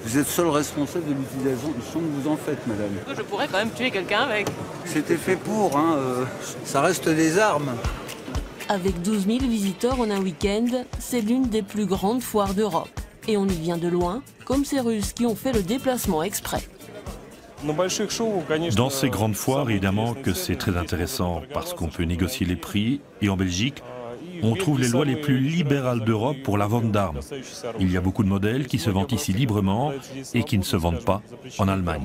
Speaker 12: vous êtes seul responsable de l'utilisation que vous en faites, madame.
Speaker 6: Je pourrais quand même tuer quelqu'un avec.
Speaker 12: C'était fait pour, hein, ça reste des armes.
Speaker 8: Avec 12 000 visiteurs en un week-end, c'est l'une des plus grandes foires d'Europe. Et on y vient de loin, comme ces Russes qui ont fait le déplacement exprès.
Speaker 16: Dans ces grandes foires, évidemment que c'est très intéressant parce qu'on peut négocier les prix. Et en Belgique, on trouve les lois les plus libérales d'Europe pour la vente d'armes. Il y a beaucoup de modèles qui se vendent ici librement et qui ne se vendent pas en Allemagne.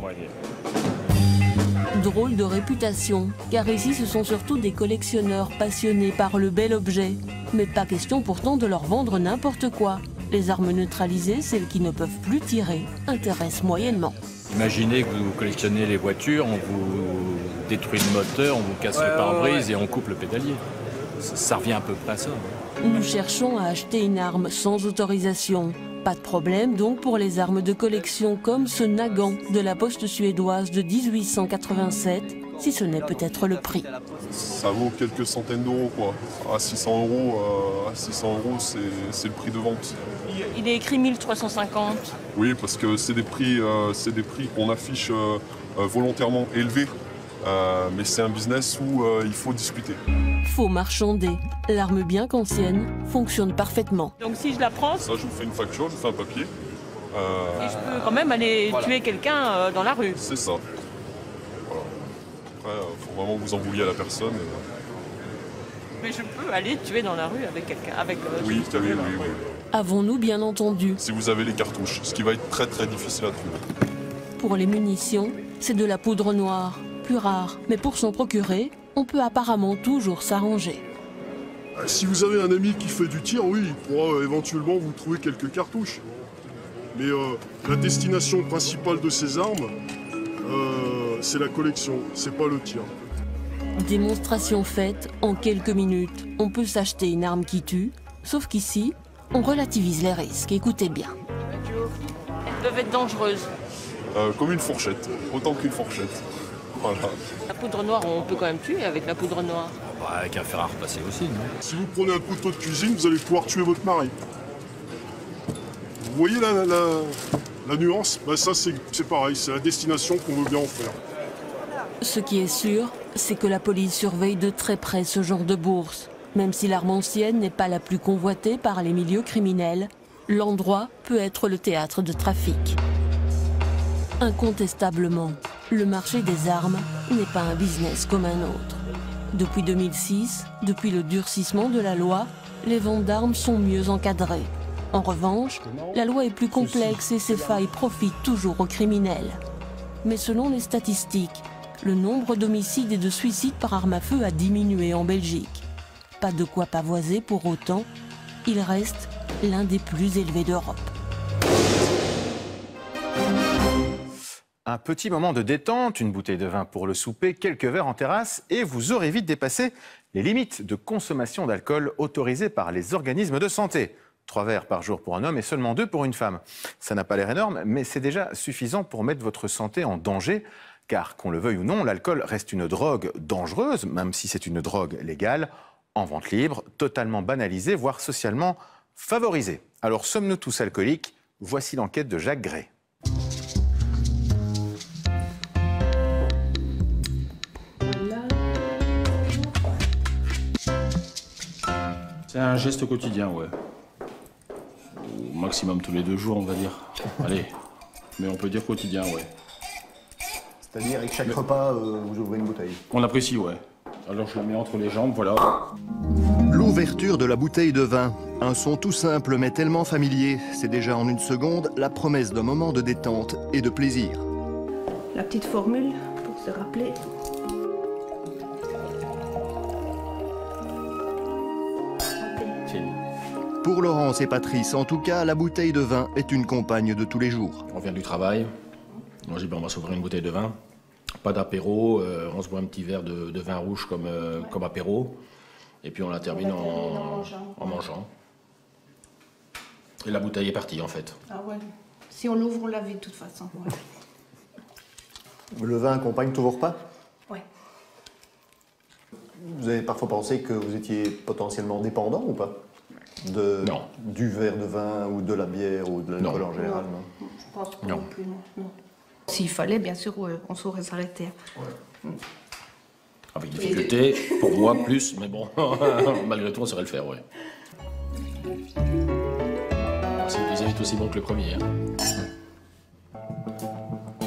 Speaker 8: Drôle de réputation, car ici ce sont surtout des collectionneurs passionnés par le bel objet. Mais pas question pourtant de leur vendre n'importe quoi. Les armes neutralisées, celles qui ne peuvent plus tirer, intéressent moyennement.
Speaker 15: Imaginez que vous collectionnez les voitures, on vous détruit le moteur, on vous casse le pare-brise et on coupe le pédalier. Ça revient à peu près à ça.
Speaker 8: Nous cherchons à acheter une arme sans autorisation. Pas de problème donc pour les armes de collection comme ce Nagant de la poste suédoise de 1887, si ce n'est peut-être le prix.
Speaker 14: Ça vaut quelques centaines d'euros quoi. À 600 euros, c'est le prix de vente.
Speaker 6: Il est écrit 1350.
Speaker 14: Oui, parce que c'est des prix qu'on affiche volontairement élevés. Mais c'est un business où il faut discuter.
Speaker 8: Faut marchander. L'arme bien qu'ancienne fonctionne parfaitement.
Speaker 6: Donc si je la prends...
Speaker 14: Ça, je vous fais une facture, je vous fais un papier.
Speaker 6: Et je peux quand même aller tuer quelqu'un dans la rue.
Speaker 14: C'est ça. Voilà. Après, il faut vraiment que vous en vouliez à la personne.
Speaker 6: Mais je peux aller tuer dans la rue avec quelqu'un
Speaker 14: oui.
Speaker 8: Avons-nous bien entendu?
Speaker 14: Si vous avez les cartouches, ce qui va être très très difficile à trouver.
Speaker 8: Pour les munitions, c'est de la poudre noire. Plus rare, mais pour s'en procurer, on peut apparemment toujours s'arranger.
Speaker 14: Si vous avez un ami qui fait du tir, oui, il pourra éventuellement vous trouver quelques cartouches. Mais la destination principale de ces armes, c'est la collection, c'est pas le tir.
Speaker 8: Démonstration faite, en quelques minutes, on peut s'acheter une arme qui tue, sauf qu'ici, on relativise les risques, écoutez bien.
Speaker 6: Elles peuvent être dangereuses.
Speaker 14: Comme une fourchette, autant qu'une fourchette. Voilà.
Speaker 6: La poudre noire, on peut quand même tuer avec la poudre noire.
Speaker 15: Avec un fer à repasser aussi, non?
Speaker 14: Si vous prenez un couteau de cuisine, vous allez pouvoir tuer votre mari. Vous voyez la nuance? Ça, c'est pareil, c'est la destination qu'on veut bien en faire.
Speaker 8: Ce qui est sûr, c'est que la police surveille de très près ce genre de bourse. Même si l'arme ancienne n'est pas la plus convoitée par les milieux criminels, l'endroit peut être le théâtre de trafic. Incontestablement, le marché des armes n'est pas un business comme un autre. Depuis 2006, depuis le durcissement de la loi, les ventes d'armes sont mieux encadrées. En revanche, la loi est plus complexe et ses failles profitent toujours aux criminels. Mais selon les statistiques, le nombre d'homicides et de suicides par arme à feu a diminué en Belgique. Pas de quoi pavoiser pour autant, il reste l'un des plus élevés d'Europe.
Speaker 5: Un petit moment de détente, une bouteille de vin pour le souper, quelques verres en terrasse et vous aurez vite dépassé les limites de consommation d'alcool autorisées par les organismes de santé. 3 verres par jour pour un homme et seulement 2 pour une femme. Ça n'a pas l'air énorme, mais c'est déjà suffisant pour mettre votre santé en danger. Car, qu'on le veuille ou non, l'alcool reste une drogue dangereuse, même si c'est une drogue légale, en vente libre, totalement banalisée, voire socialement favorisée. Alors, sommes-nous tous alcooliques? Voici l'enquête de Jacques Gray.
Speaker 15: C'est un geste quotidien, ouais. Au maximum tous les 2 jours, on va dire. Allez, mais on peut dire quotidien, ouais.
Speaker 19: C'est-à-dire avec chaque repas, vous ouvrez une bouteille?
Speaker 15: On apprécie, ouais. Alors je la mets entre les jambes, voilà.
Speaker 21: L'ouverture de la bouteille de vin. Un son tout simple mais tellement familier. C'est déjà en une seconde la promesse d'un moment de détente et de plaisir.
Speaker 22: La petite formule pour se rappeler.
Speaker 21: Pour Laurence et Patrice, en tout cas, la bouteille de vin est une compagne de tous les jours.
Speaker 15: On vient du travail. Moi j'ai dit, on va s'ouvrir une bouteille de vin. Pas d'apéro, on se boit un petit verre de vin rouge comme apéro. Et puis on la termine en mangeant. Et la bouteille est partie en fait.
Speaker 22: Ah ouais. Si on l'ouvre, on la vide de toute façon. Ouais.
Speaker 19: Le vin accompagne tous vos repas?
Speaker 22: Ouais.
Speaker 19: Vous avez parfois pensé que vous étiez potentiellement dépendant ou pas?
Speaker 15: Non.
Speaker 19: Du verre de vin ou de la bière ou de l'alcool en général?
Speaker 22: Non. Je pense pas non plus, non. S'il fallait, bien sûr, on saurait s'arrêter. Ouais.
Speaker 15: Avec difficulté, pour moi plus, mais bon, malgré tout, on saurait le faire, ouais. C'est le deuxième est aussi bon que le premier. Hein.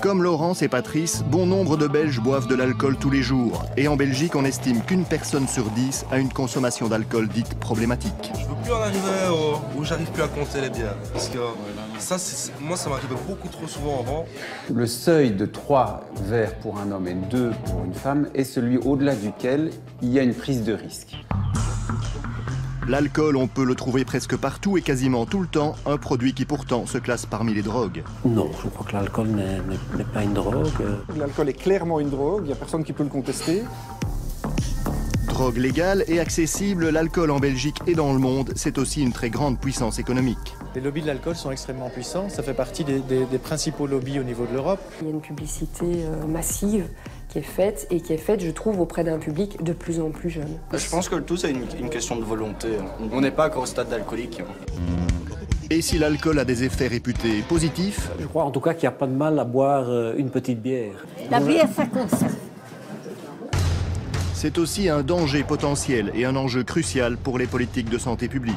Speaker 21: Comme Laurence et Patrice, bon nombre de Belges boivent de l'alcool tous les jours. Et en Belgique, on estime qu'une personne sur 10 a une consommation d'alcool dite problématique.
Speaker 25: Je veux plus en arriver où j'arrive plus à compter les bières. Parce que ça, moi, ça m'arrivait beaucoup trop souvent avant.
Speaker 26: Le seuil de 3 verres pour un homme et 2 pour une femme est celui au-delà duquel il y a une prise de risque.
Speaker 21: L'alcool, on peut le trouver presque partout et quasiment tout le temps, un produit qui pourtant se classe parmi les drogues.
Speaker 27: Non, je crois que l'alcool n'est pas une drogue.
Speaker 28: L'alcool est clairement une drogue, il n'y a personne qui peut le contester.
Speaker 21: Drogue légale et accessible, l'alcool en Belgique et dans le monde, c'est aussi une très grande puissance économique.
Speaker 29: Les lobbies de l'alcool sont extrêmement puissants, ça fait partie des principaux lobbies au niveau de l'Europe.
Speaker 30: Il y a une publicité massive qui est faite, je trouve, auprès d'un public de plus en plus jeune.
Speaker 31: Je pense que le tout, c'est une question de volonté. On n'est pas encore au stade d'alcoolique.
Speaker 21: Et si l'alcool a des effets réputés positifs?
Speaker 27: Je crois en tout cas qu'il n'y a pas de mal à boire une petite bière.
Speaker 30: La bière, ça conserve.
Speaker 21: C'est aussi un danger potentiel et un enjeu crucial pour les politiques de santé publique.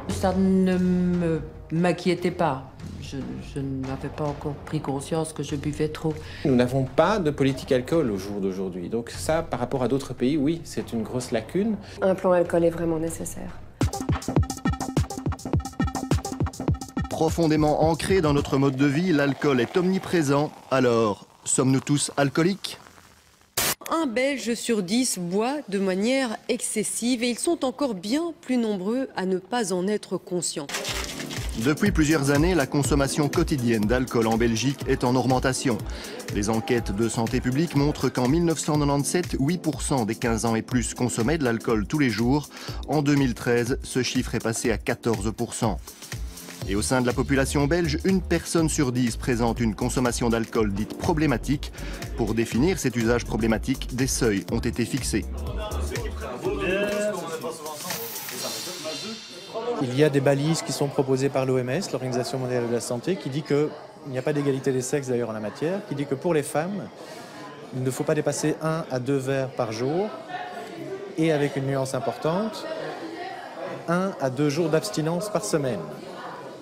Speaker 32: Ça ne m'inquiétait pas. Je n'avais pas encore pris conscience que je buvais trop.
Speaker 4: Nous n'avons pas de politique alcool au jour d'aujourd'hui. Donc ça, par rapport à d'autres pays, oui, c'est une grosse lacune.
Speaker 30: Un plan alcool est vraiment nécessaire.
Speaker 21: Profondément ancré dans notre mode de vie, l'alcool est omniprésent. Alors, sommes-nous tous alcooliques?
Speaker 33: Un Belge sur 10 boit de manière excessive et ils sont encore bien plus nombreux à ne pas en être conscients.
Speaker 21: Depuis plusieurs années, la consommation quotidienne d'alcool en Belgique est en augmentation. Les enquêtes de santé publique montrent qu'en 1997, 8% des 15 ans et plus consommaient de l'alcool tous les jours. En 2013, ce chiffre est passé à 14%. Et au sein de la population belge, une personne sur 10 présente une consommation d'alcool dite problématique. Pour définir cet usage problématique, des seuils ont été fixés.
Speaker 29: Il y a des balises qui sont proposées par l'OMS, l'Organisation mondiale de la santé, qui dit qu'il n'y a pas d'égalité des sexes d'ailleurs en la matière, qui dit que pour les femmes, il ne faut pas dépasser 1 à 2 verres par jour et avec une nuance importante, 1 à 2 jours d'abstinence par semaine.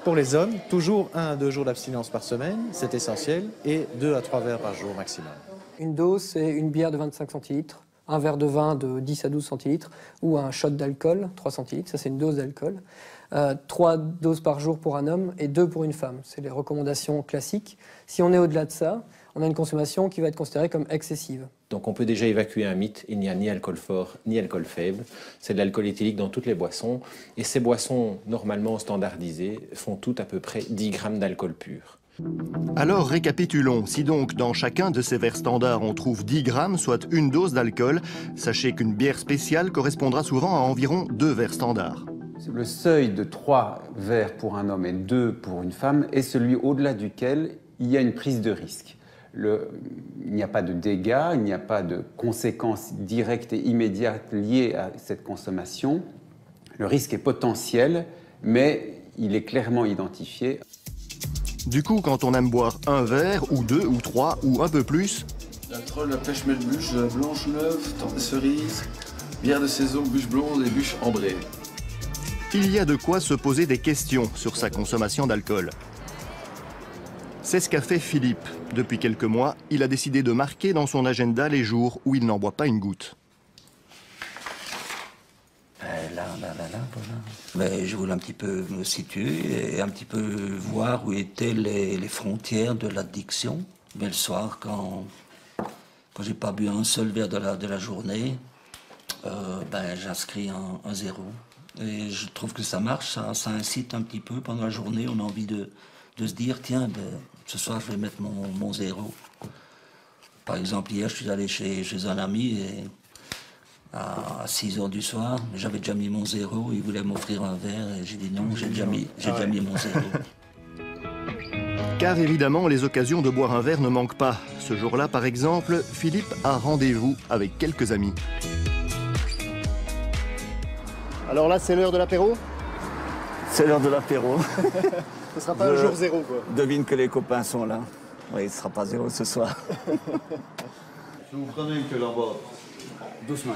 Speaker 29: Pour les hommes, toujours 1 à 2 jours d'abstinence par semaine, c'est essentiel, et 2 à 3 verres par jour maximum.
Speaker 27: Une dose, c'est une bière de 25 centilitres, un verre de vin de 10 à 12 centilitres ou un shot d'alcool, 3 centilitres, ça c'est une dose d'alcool. 3 doses par jour pour un homme et 2 pour une femme. C'est les recommandations classiques. Si on est au-delà de ça, on a une consommation qui va être considérée comme excessive.
Speaker 1: Donc on peut déjà évacuer un mythe, il n'y a ni alcool fort ni alcool faible. C'est de l'alcool éthylique dans toutes les boissons. Et ces boissons, normalement standardisées, font toutes à peu près 10 grammes d'alcool pur.
Speaker 21: Alors récapitulons, si donc dans chacun de ces verres standards on trouve 10 grammes, soit une dose d'alcool, sachez qu'une bière spéciale correspondra souvent à environ 2 verres standards.
Speaker 26: Le seuil de 3 verres pour un homme et 2 pour une femme est celui au-delà duquel il y a une prise de risque. Il n'y a pas de dégâts, il n'y a pas de conséquences directes et immédiates liées à cette consommation. Le risque est potentiel, mais il est clairement identifié.
Speaker 21: Du coup, quand on aime boire un verre, ou 2, ou 3, ou un peu plus...
Speaker 2: La trolle, la pêche melbuche, la blanche neuve, tarte de cerise, bière de saison, bûche blonde et bûche ambrée.
Speaker 21: Il y a de quoi se poser des questions sur sa consommation d'alcool. C'est ce qu'a fait Philippe. Depuis quelques mois, il a décidé de marquer dans son agenda les jours où il n'en boit pas une goutte.
Speaker 3: Mais je voulais un petit peu me situer et un petit peu voir où étaient les frontières de l'addiction. Mais le soir, quand j'ai pas bu un seul verre de la journée, j'inscris un 0. Et je trouve que ça marche, ça incite un petit peu pendant la journée. On a envie de se dire, tiens, ce soir je vais mettre mon 0. Par exemple, hier je suis allé chez un ami et à 6 h du soir, j'avais déjà mis mon 0, il voulait m'offrir un verre et j'ai dit non, j'ai déjà mis mon 0.
Speaker 21: Car évidemment, les occasions de boire un verre ne manquent pas. Ce jour-là, par exemple, Philippe a rendez-vous avec quelques amis.
Speaker 19: Alors là, c'est l'heure de l'apéro?
Speaker 7: C'est l'heure de l'apéro.
Speaker 19: Ce sera pas un jour 0, quoi.
Speaker 7: Devine que les copains sont là. Oui, ce sera pas 0 ce soir.
Speaker 19: Si vous prenez une que là-bas.
Speaker 7: Doucement.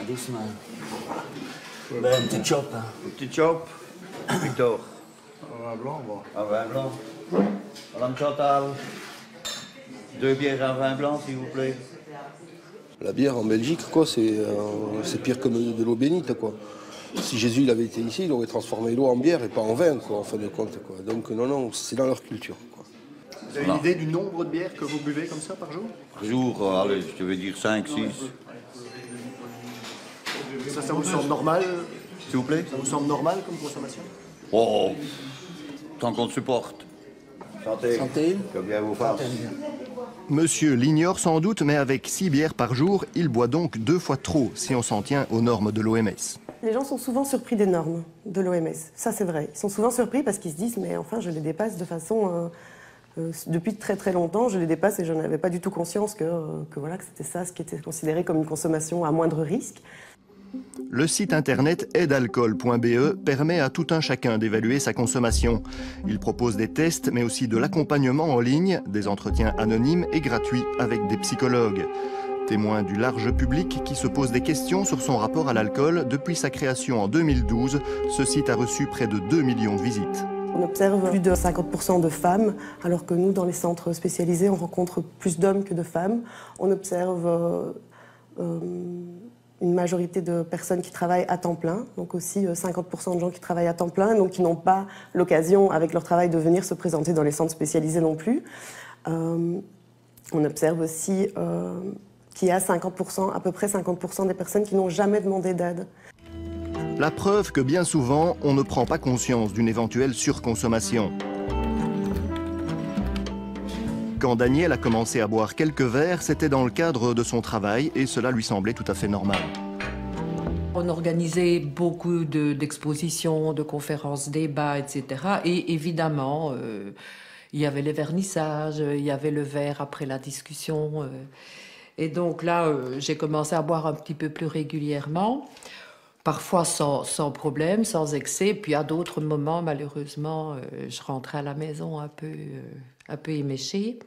Speaker 19: Ouais,
Speaker 7: un petit chop. Hein.
Speaker 19: Un petit chop. Victor. Un vin blanc, bon. Un vin blanc. Madame Chantal. 2 bières et un vin blanc, s'il vous plaît.
Speaker 25: La bière en Belgique, quoi, c'est pire que de l'eau bénite, quoi. Si Jésus il avait été ici, il aurait transformé l'eau en bière et pas en vin, quoi, en fin de compte, quoi. Donc non, c'est dans leur culture, quoi.
Speaker 19: Vous avez une idée du nombre de bières que vous buvez comme ça par jour?
Speaker 7: Par jour, allez, je vais dire 5, 6.
Speaker 19: Ça vous semble normal?
Speaker 7: S'il vous plaît?
Speaker 19: Ça vous semble normal comme consommation?
Speaker 7: Oh, tant qu'on le supporte.
Speaker 19: Santé.
Speaker 7: Santé.
Speaker 19: Que bien vous fasse.
Speaker 21: Monsieur l'ignore sans doute, mais avec 6 bières par jour, il boit donc 2 fois trop, si on s'en tient aux normes de l'OMS.
Speaker 9: Les gens sont souvent surpris des normes de l'OMS, ça c'est vrai. Ils sont souvent surpris parce qu'ils se disent mais enfin je les dépasse de façon... depuis très très longtemps, je les dépasse et je n'avais pas du tout conscience que c'était ça ce qui était considéré comme une consommation à moindre risque.
Speaker 21: Le site internet aidalcool.be permet à tout un chacun d'évaluer sa consommation. Il propose des tests mais aussi de l'accompagnement en ligne, des entretiens anonymes et gratuits avec des psychologues. Témoin du large public qui se pose des questions sur son rapport à l'alcool, depuis sa création en 2012, ce site a reçu près de 2 millions de visites.
Speaker 9: On observe plus de 50% de femmes, alors que nous, dans les centres spécialisés, on rencontre plus d'hommes que de femmes. On observe une majorité de personnes qui travaillent à temps plein, donc aussi 50% de gens qui travaillent à temps plein, donc qui n'ont pas l'occasion, avec leur travail, de venir se présenter dans les centres spécialisés non plus. On observe aussi qu'il y a 50%, à peu près 50% des personnes qui n'ont jamais demandé d'aide.
Speaker 21: La preuve que bien souvent, on ne prend pas conscience d'une éventuelle surconsommation. Quand Daniel a commencé à boire quelques verres, c'était dans le cadre de son travail et cela lui semblait tout à fait normal.
Speaker 32: On organisait beaucoup d'expositions, de conférences, débats, etc. Et évidemment, il y avait les vernissages, il y avait le verre après la discussion. Et donc là, j'ai commencé à boire un petit peu plus régulièrement. Parfois sans problème, sans excès. Puis à d'autres moments, malheureusement, je rentrais à la maison un peu éméchée.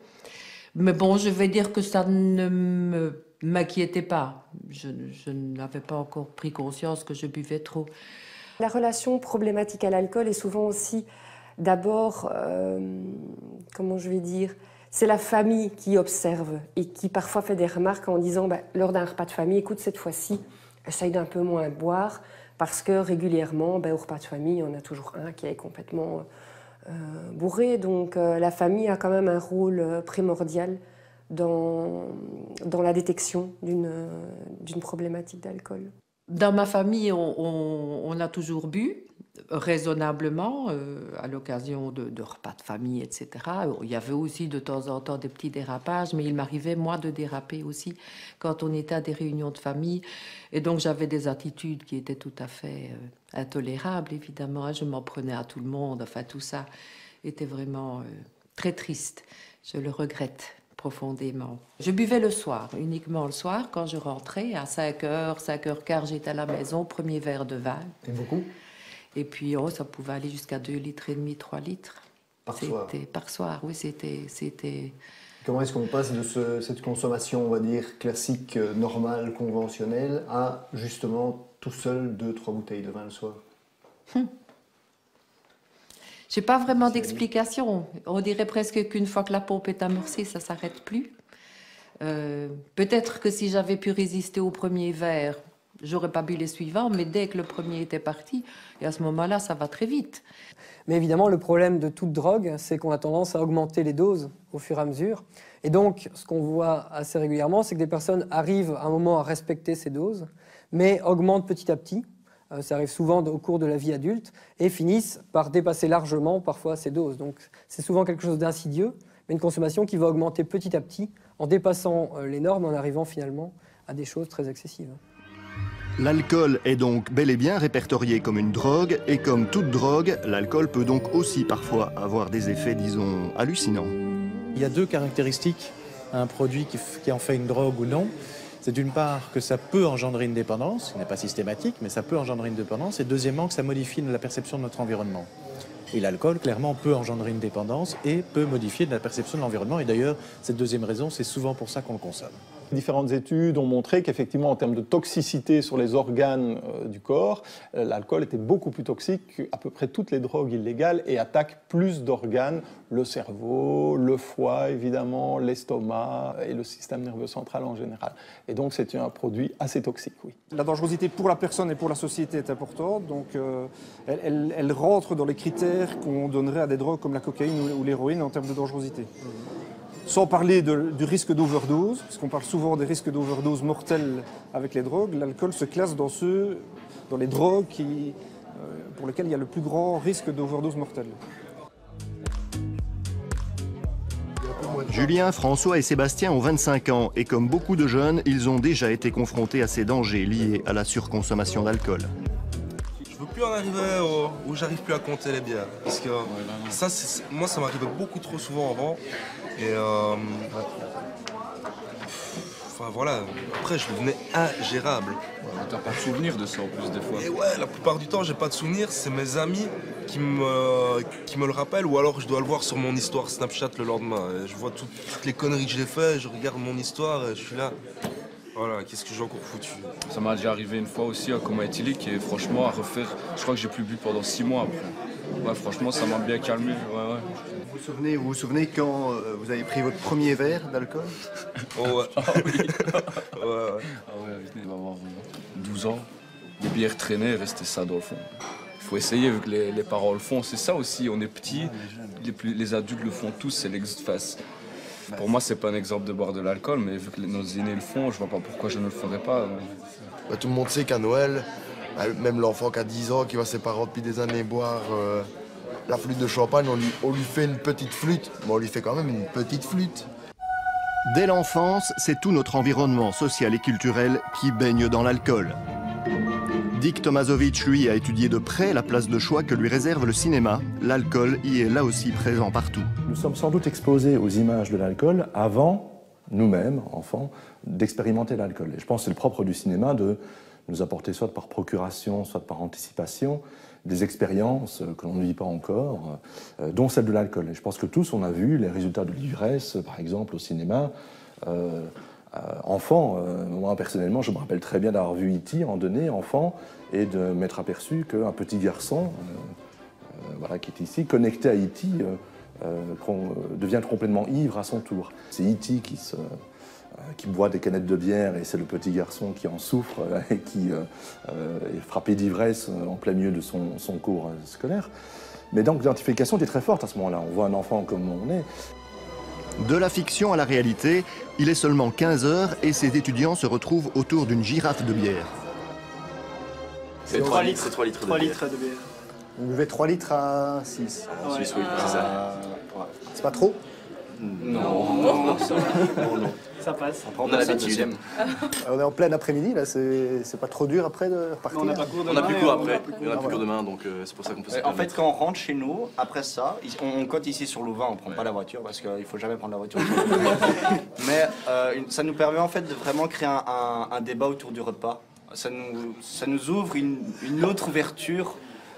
Speaker 32: Mais bon, je vais dire que ça ne me m'inquiétait pas. Je n'avais pas encore pris conscience que je buvais trop.
Speaker 30: La relation problématique à l'alcool est souvent aussi, d'abord, comment je vais dire, c'est la famille qui observe et qui parfois fait des remarques en disant, lors d'un repas de famille, écoute, cette fois-ci, essaye d'un peu moins boire, parce que régulièrement, au repas de famille, il y en a toujours un qui est complètement bourré. Donc la famille a quand même un rôle primordial dans la détection d'une problématique d'alcool.
Speaker 32: Dans ma famille, on a toujours bu, raisonnablement, à l'occasion de repas de famille, etc. Il y avait aussi de temps en temps des petits dérapages, mais il m'arrivait, moi, de déraper aussi quand on était à des réunions de famille. Et donc, j'avais des attitudes qui étaient tout à fait intolérables, évidemment. Je m'en prenais à tout le monde. Enfin, tout ça était vraiment très triste. Je le regrette profondément. Je buvais le soir, uniquement le soir, quand je rentrais, à 5h, 5h15, j'étais à la maison, premier verre de vin.
Speaker 6: Et beaucoup?
Speaker 32: Et puis, ça pouvait aller jusqu'à 2,5 litres, 3 litres.
Speaker 6: Par soir?
Speaker 32: Par soir, oui, c'était...
Speaker 6: Comment est-ce qu'on passe de cette consommation, on va dire, classique, normale, conventionnelle, à, justement, tout seul, 2-3 bouteilles de vin le soir?
Speaker 32: J'ai pas vraiment d'explication. On dirait presque qu'une fois que la pompe est amorcée, ça s'arrête plus. Peut-être que si j'avais pu résister au premier verre, j'aurais pas bu les suivants, mais dès que le premier était parti, et à ce moment-là, ça va très vite.
Speaker 27: Mais évidemment, le problème de toute drogue, c'est qu'on a tendance à augmenter les doses au fur et à mesure. Et donc, ce qu'on voit assez régulièrement, c'est que des personnes arrivent à un moment à respecter ces doses, mais augmentent petit à petit. Ça arrive souvent au cours de la vie adulte, et finissent par dépasser largement parfois ces doses. Donc c'est souvent quelque chose d'insidieux, mais une consommation qui va augmenter petit à petit, en dépassant les normes, en arrivant finalement à des choses très excessives.
Speaker 21: L'alcool est donc bel et bien répertorié comme une drogue, et comme toute drogue, l'alcool peut donc aussi parfois avoir des effets, disons, hallucinants.
Speaker 29: Il y a deux caractéristiques à un produit qui en fait une drogue ou non. C'est d'une part que ça peut engendrer une dépendance, ce n'est pas systématique, mais ça peut engendrer une dépendance, et deuxièmement que ça modifie la perception de notre environnement. Et l'alcool, clairement, peut engendrer une dépendance et peut modifier la perception de l'environnement. Et d'ailleurs, cette deuxième raison, c'est souvent pour ça qu'on le consomme.
Speaker 8: Différentes études ont montré qu'effectivement, en termes de toxicité sur les organes du corps, l'alcool était beaucoup plus toxique qu'à peu près toutes les drogues illégales et attaque plus d'organes, le cerveau, le foie évidemment, l'estomac et le système nerveux central en général. Et donc c'est un produit assez toxique, oui.
Speaker 28: La dangerosité pour la personne et pour la société est importante, donc elle rentre dans les critères qu'on donnerait à des drogues comme la cocaïne ou l'héroïne en termes de dangerosité. Sans parler du risque d'overdose, puisqu'on parle souvent des risques d'overdose mortels avec les drogues, l'alcool se classe dans les drogues pour lesquelles il y a le plus grand risque d'overdose mortelle.
Speaker 21: Julien, François et Sébastien ont 25 ans et comme beaucoup de jeunes, ils ont déjà été confrontés à ces dangers liés à la surconsommation d'alcool.
Speaker 10: Je veux plus en arriver où j'arrive plus à compter les bières. Parce que moi, ça m'arrivait beaucoup trop souvent avant. Et enfin voilà, après je devenais ingérable.
Speaker 11: Ouais, t'as pas de souvenir de ça en plus des fois.
Speaker 10: Et ouais, la plupart du temps j'ai pas de souvenir, c'est mes amis qui me le rappellent, ou alors je dois le voir sur mon histoire Snapchat le lendemain. Et je vois toutes les conneries que j'ai fait, je regarde mon histoire et je suis là. Voilà, qu'est-ce que j'ai encore foutu.
Speaker 11: Ça m'a déjà arrivé une fois aussi à coma éthylique et franchement à refaire, je crois que j'ai plus bu pendant 6 mois après. Ouais, franchement ça m'a bien calmé. Ouais.
Speaker 6: Vous vous souvenez quand vous avez pris votre premier verre d'alcool?
Speaker 10: Oh ouais.
Speaker 11: Ah oui. ouais. Il va avoir 12 ans. Les bières traînées, rester ça dans le fond. Il faut essayer vu que les parents le font. C'est ça aussi, on est petits, les adultes le font tous, c'est l'ex-face. Pour moi, c'est pas un exemple de boire de l'alcool, mais vu que nos aînés le font, je vois pas pourquoi je ne le ferais pas.
Speaker 12: Tout le monde sait qu'à Noël, même l'enfant qui a 10 ans, qui voit ses parents depuis des années boire la flûte de champagne, on lui fait une petite flûte, mais on lui fait quand même une petite flûte.
Speaker 21: Dès l'enfance, c'est tout notre environnement social et culturel qui baigne dans l'alcool. Dick Tomaszowicz, lui, a étudié de près la place de choix que lui réserve le cinéma. L'alcool y est là aussi présent partout.
Speaker 13: Nous sommes sans doute exposés aux images de l'alcool avant, nous-mêmes, enfants, d'expérimenter l'alcool. Et je pense que c'est le propre du cinéma de nous apporter soit par procuration, soit par anticipation, des expériences que l'on ne vit pas encore, dont celle de l'alcool. Et je pense que tous, on a vu les résultats de l'ivresse, par exemple, au cinéma, enfant, moi personnellement, je me rappelle très bien d'avoir vu E.T. en donné, enfant, et de m'être aperçu qu'un petit garçon, voilà, qui est ici, connecté à E.T., devient complètement ivre à son tour. C'est E.T. qui boit des canettes de bière et c'est le petit garçon qui en souffre et qui est frappé d'ivresse en plein milieu de son cours scolaire. Mais donc l'identification était très forte à ce moment-là. On voit un enfant comme on est.
Speaker 21: De la fiction à la réalité, il est seulement 15 heures et ces étudiants se retrouvent autour d'une girafe de bière.
Speaker 4: C'est 3 litres. C'est 3 litres de
Speaker 6: 3
Speaker 4: bière.
Speaker 6: litres de bière. Vous buvez 3 litres à 6.
Speaker 4: En Suisse, oui, c'est ça.
Speaker 6: C'est pas trop?
Speaker 4: Non.
Speaker 6: Ça passe.
Speaker 4: On a l'habitude.
Speaker 6: On est en plein après-midi, là, c'est pas trop dur après de repartir?
Speaker 4: On n'a plus cours après, on n'a plus cours demain, donc c'est pour ça qu'on peut se
Speaker 5: En fait, quand on rentre chez nous, après ça, on cote ici sur Louvain, on prend pas la voiture parce qu'il faut jamais prendre la voiture. Mais ça nous permet en fait de vraiment créer un débat autour du repas. Ça nous ouvre une autre ouverture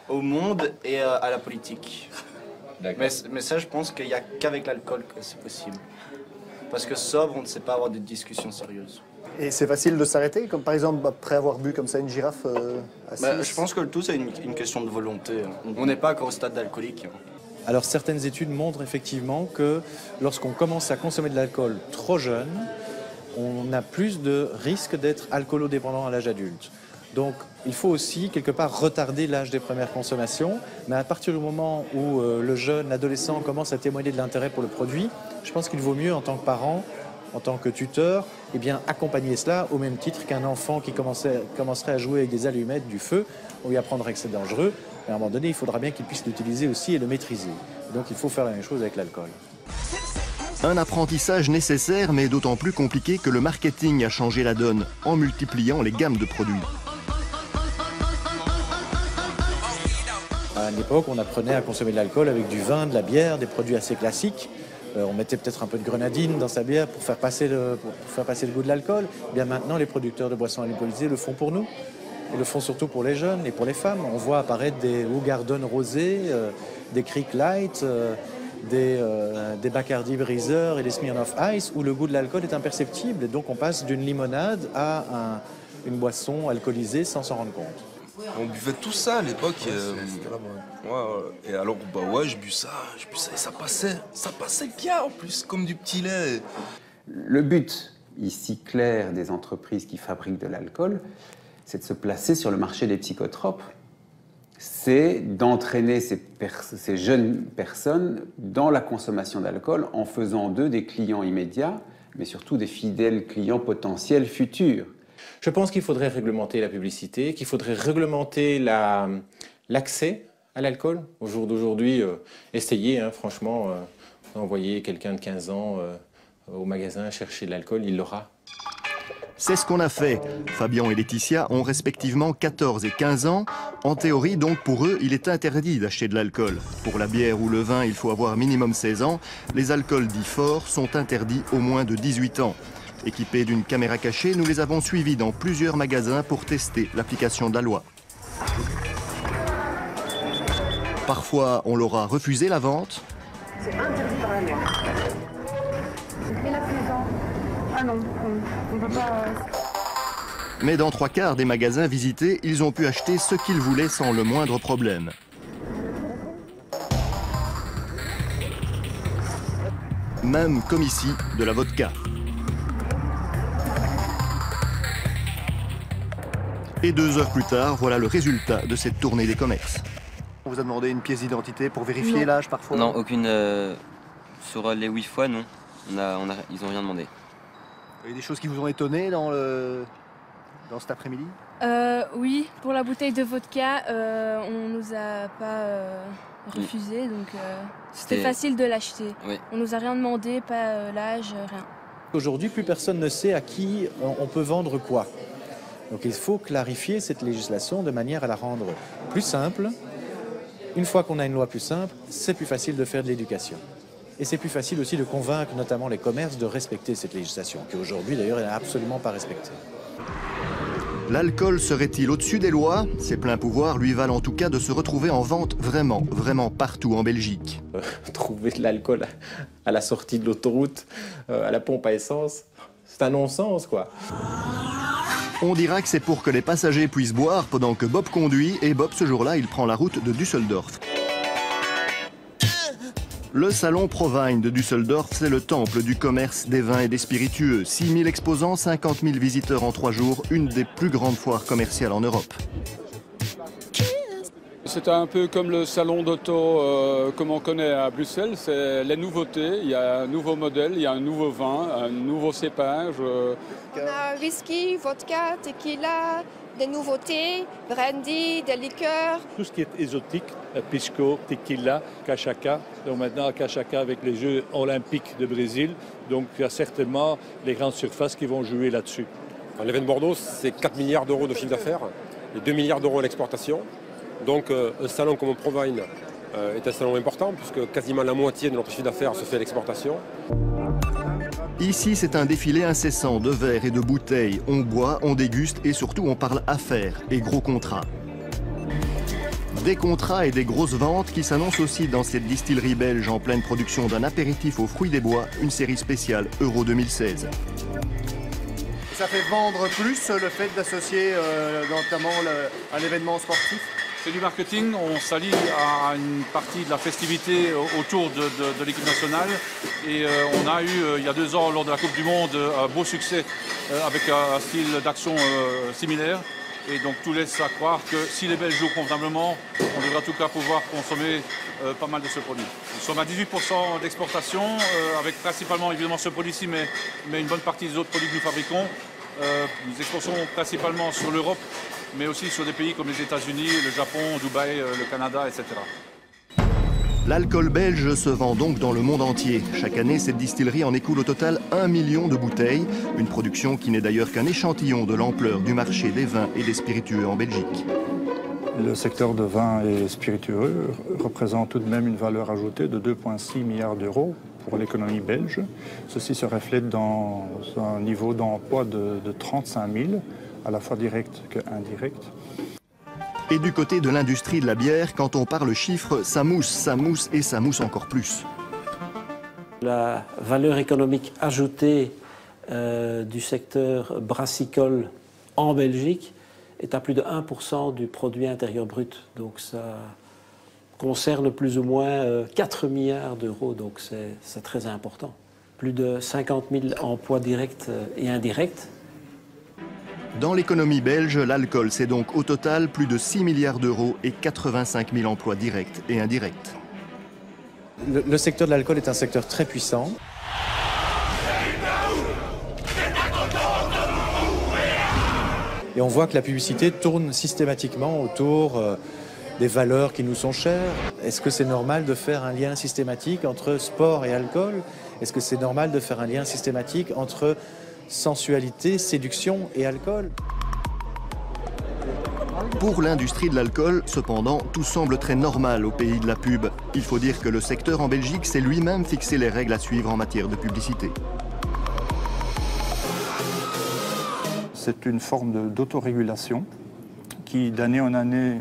Speaker 5: au monde et à la politique. Mais ça, je pense qu'il n'y a qu'avec l'alcool que c'est possible. Parce que sobre, on ne sait pas avoir de discussions sérieuses.
Speaker 6: Et c'est facile de s'arrêter, comme par exemple après avoir bu comme ça une girafe à 6?
Speaker 5: Je pense que le tout, c'est une question de volonté. On n'est pas encore au stade d'alcoolique.
Speaker 29: Alors certaines études montrent effectivement que lorsqu'on commence à consommer de l'alcool trop jeune, on a plus de risques d'être alcoolodépendant à l'âge adulte. Donc il faut aussi quelque part retarder l'âge des premières consommations, mais à partir du moment où le jeune, l'adolescent commence à témoigner de l'intérêt pour le produit, je pense qu'il vaut mieux en tant que parent, en tant que tuteur, eh bien, accompagner cela au même titre qu'un enfant qui commencerait à jouer avec des allumettes, du feu, on lui apprendrait que c'est dangereux, mais à un moment donné il faudra bien qu'il puisse l'utiliser aussi et le maîtriser. Donc il faut faire la même chose avec l'alcool.
Speaker 21: Un apprentissage nécessaire mais d'autant plus compliqué que le marketing a changé la donne en multipliant les gammes de produits.
Speaker 29: À l'époque, on apprenait à consommer de l'alcool avec du vin, de la bière, des produits assez classiques. On mettait peut-être un peu de grenadine dans sa bière pour faire passer le goût de l'alcool. Eh bien maintenant, les producteurs de boissons alcoolisées le font pour nous. Ils le font surtout pour les jeunes et pour les femmes. On voit apparaître des Hoegaarden rosés, des Kriek Light, des Bacardi Breezer et des Smirnoff Ice où le goût de l'alcool est imperceptible. Et donc on passe d'une limonade à une boisson alcoolisée sans s'en rendre compte.
Speaker 10: On buvait tout ça à l'époque. Et alors, je bus ça et ça passait bien en plus, comme du petit lait.
Speaker 26: Le but, ici clair, des entreprises qui fabriquent de l'alcool, c'est de se placer sur le marché des psychotropes. C'est d'entraîner ces jeunes personnes dans la consommation d'alcool en faisant d'eux des clients immédiats, mais surtout des fidèles clients potentiels futurs.
Speaker 1: Je pense qu'il faudrait réglementer la publicité, qu'il faudrait réglementer l'accès à l'alcool. Au jour d'aujourd'hui, essayez, franchement, d'envoyer quelqu'un de 15 ans au magasin chercher de l'alcool, il l'aura.
Speaker 21: C'est ce qu'on a fait. Fabien et Laetitia ont respectivement 14 et 15 ans. En théorie, donc, pour eux, il est interdit d'acheter de l'alcool. Pour la bière ou le vin, il faut avoir minimum 16 ans. Les alcools dits forts sont interdits au moins de 18 ans. Équipés d'une caméra cachée, nous les avons suivis dans plusieurs magasins pour tester l'application de la loi. Parfois, on leur a refusé la vente.
Speaker 14: C'est interdit par la loi. Et la présent. Ah non, on ne peut pas...
Speaker 21: Mais dans 3/4 des magasins visités, ils ont pu acheter ce qu'ils voulaient sans le moindre problème. Même, comme ici, de la vodka. Et 2 heures plus tard, voilà le résultat de cette tournée des commerces.
Speaker 6: On vous a demandé une pièce d'identité pour vérifier l'âge parfois?
Speaker 15: Non, aucune. Sur les 8 fois, non. Ils n'ont rien demandé.
Speaker 6: Il y a des choses qui vous ont étonné dans cet après-midi?
Speaker 16: Oui, pour la bouteille de vodka, on nous a pas refusé, donc c'était facile de l'acheter.
Speaker 15: Oui.
Speaker 16: On nous a rien demandé, pas l'âge, rien.
Speaker 29: Aujourd'hui, plus personne ne sait à qui on peut vendre quoi. Donc il faut clarifier cette législation de manière à la rendre plus simple. Une fois qu'on a une loi plus simple, c'est plus facile de faire de l'éducation. Et c'est plus facile aussi de convaincre notamment les commerces de respecter cette législation, qui aujourd'hui d'ailleurs n'est absolument pas respectée.
Speaker 21: L'alcool serait-il au-dessus des lois? Ses pleins pouvoirs lui valent en tout cas de se retrouver en vente vraiment partout en Belgique.
Speaker 1: Trouver de l'alcool à la sortie de l'autoroute, à la pompe à essence, c'est un non-sens, quoi.
Speaker 21: On dira que c'est pour que les passagers puissent boire pendant que Bob conduit, et Bob, ce jour-là, il prend la route de Düsseldorf. Le salon Provine de Düsseldorf, c'est le temple du commerce des vins et des spiritueux. 6000 exposants, 50 000 visiteurs en 3 jours, une des plus grandes foires commerciales en Europe.
Speaker 2: C'est un peu comme le salon d'auto comme on connaît à Bruxelles, c'est les nouveautés, il y a un nouveau modèle, il y a un nouveau vin, un nouveau cépage.
Speaker 3: On a whisky, vodka, tequila, des nouveautés, brandy, des liqueurs.
Speaker 7: Tout ce qui est exotique, pisco, tequila, cachaca. Donc maintenant, cachaca avec les Jeux olympiques de Brésil. Donc il y a certainement les grandes surfaces qui vont jouer là-dessus.
Speaker 17: L'événement Bordeaux, c'est 4 milliards d'euros de chiffre d'affaires et 2 milliards d'euros à l'exportation. Donc un salon comme Provine est un salon important puisque quasiment la moitié de notre chiffre d'affaires se fait à l'exportation.
Speaker 21: Ici, c'est un défilé incessant de verres et de bouteilles. On boit, on déguste et surtout on parle affaires et gros contrats. Des contrats et des grosses ventes qui s'annoncent aussi dans cette distillerie belge en pleine production d'un apéritif aux fruits des bois, une série spéciale Euro 2016.
Speaker 6: Ça fait vendre plus le fait d'associer notamment à l'événement sportif?
Speaker 2: C'est du marketing, on s'allie à une partie de la festivité autour de l'équipe nationale et on a eu il y a 2 ans lors de la Coupe du Monde un beau succès avec un style d'action similaire et donc tout laisse à croire que si les Belges jouent convenablement, on devrait en tout cas pouvoir consommer pas mal de ce produit. Nous sommes à 18% d'exportation avec principalement évidemment ce produit-ci mais une bonne partie des autres produits que nous fabriquons. Nous exportons principalement sur l'Europe mais aussi sur des pays comme les États-Unis, le Japon, Dubaï, le Canada, etc.
Speaker 21: L'alcool belge se vend donc dans le monde entier. Chaque année, cette distillerie en écoule au total 1 million de bouteilles. Une production qui n'est d'ailleurs qu'un échantillon de l'ampleur du marché des vins et des spiritueux en Belgique.
Speaker 18: Le secteur de vins et spiritueux représente tout de même une valeur ajoutée de 2,6 milliards d'euros pour l'économie belge. Ceci se reflète dans un niveau d'emploi de 35 000, à la fois direct qu'indirect.
Speaker 21: Et du côté de l'industrie de la bière, quand on parle chiffres, ça mousse et ça mousse encore plus.
Speaker 19: La valeur économique ajoutée du secteur brassicole en Belgique est à plus de 1% du produit intérieur brut. Donc ça concerne plus ou moins 4 milliards d'euros, donc c'est très important. Plus de 50 000 emplois directs et indirects.
Speaker 21: Dans l'économie belge, l'alcool, c'est donc au total plus de 6 milliards d'euros et 85 000 emplois directs et indirects.
Speaker 29: Le secteur de l'alcool est un secteur très puissant. Et on voit que la publicité tourne systématiquement autour des valeurs qui nous sont chères. Est-ce que c'est normal de faire un lien systématique entre sport et alcool? Est-ce que c'est normal de faire un lien systématique entre sensualité, séduction et alcool?
Speaker 21: Pour l'industrie de l'alcool, cependant, tout semble très normal au pays de la pub. Il faut dire que le secteur en Belgique s'est lui-même fixé les règles à suivre en matière de publicité.
Speaker 18: C'est une forme d'autorégulation qui, d'année en année,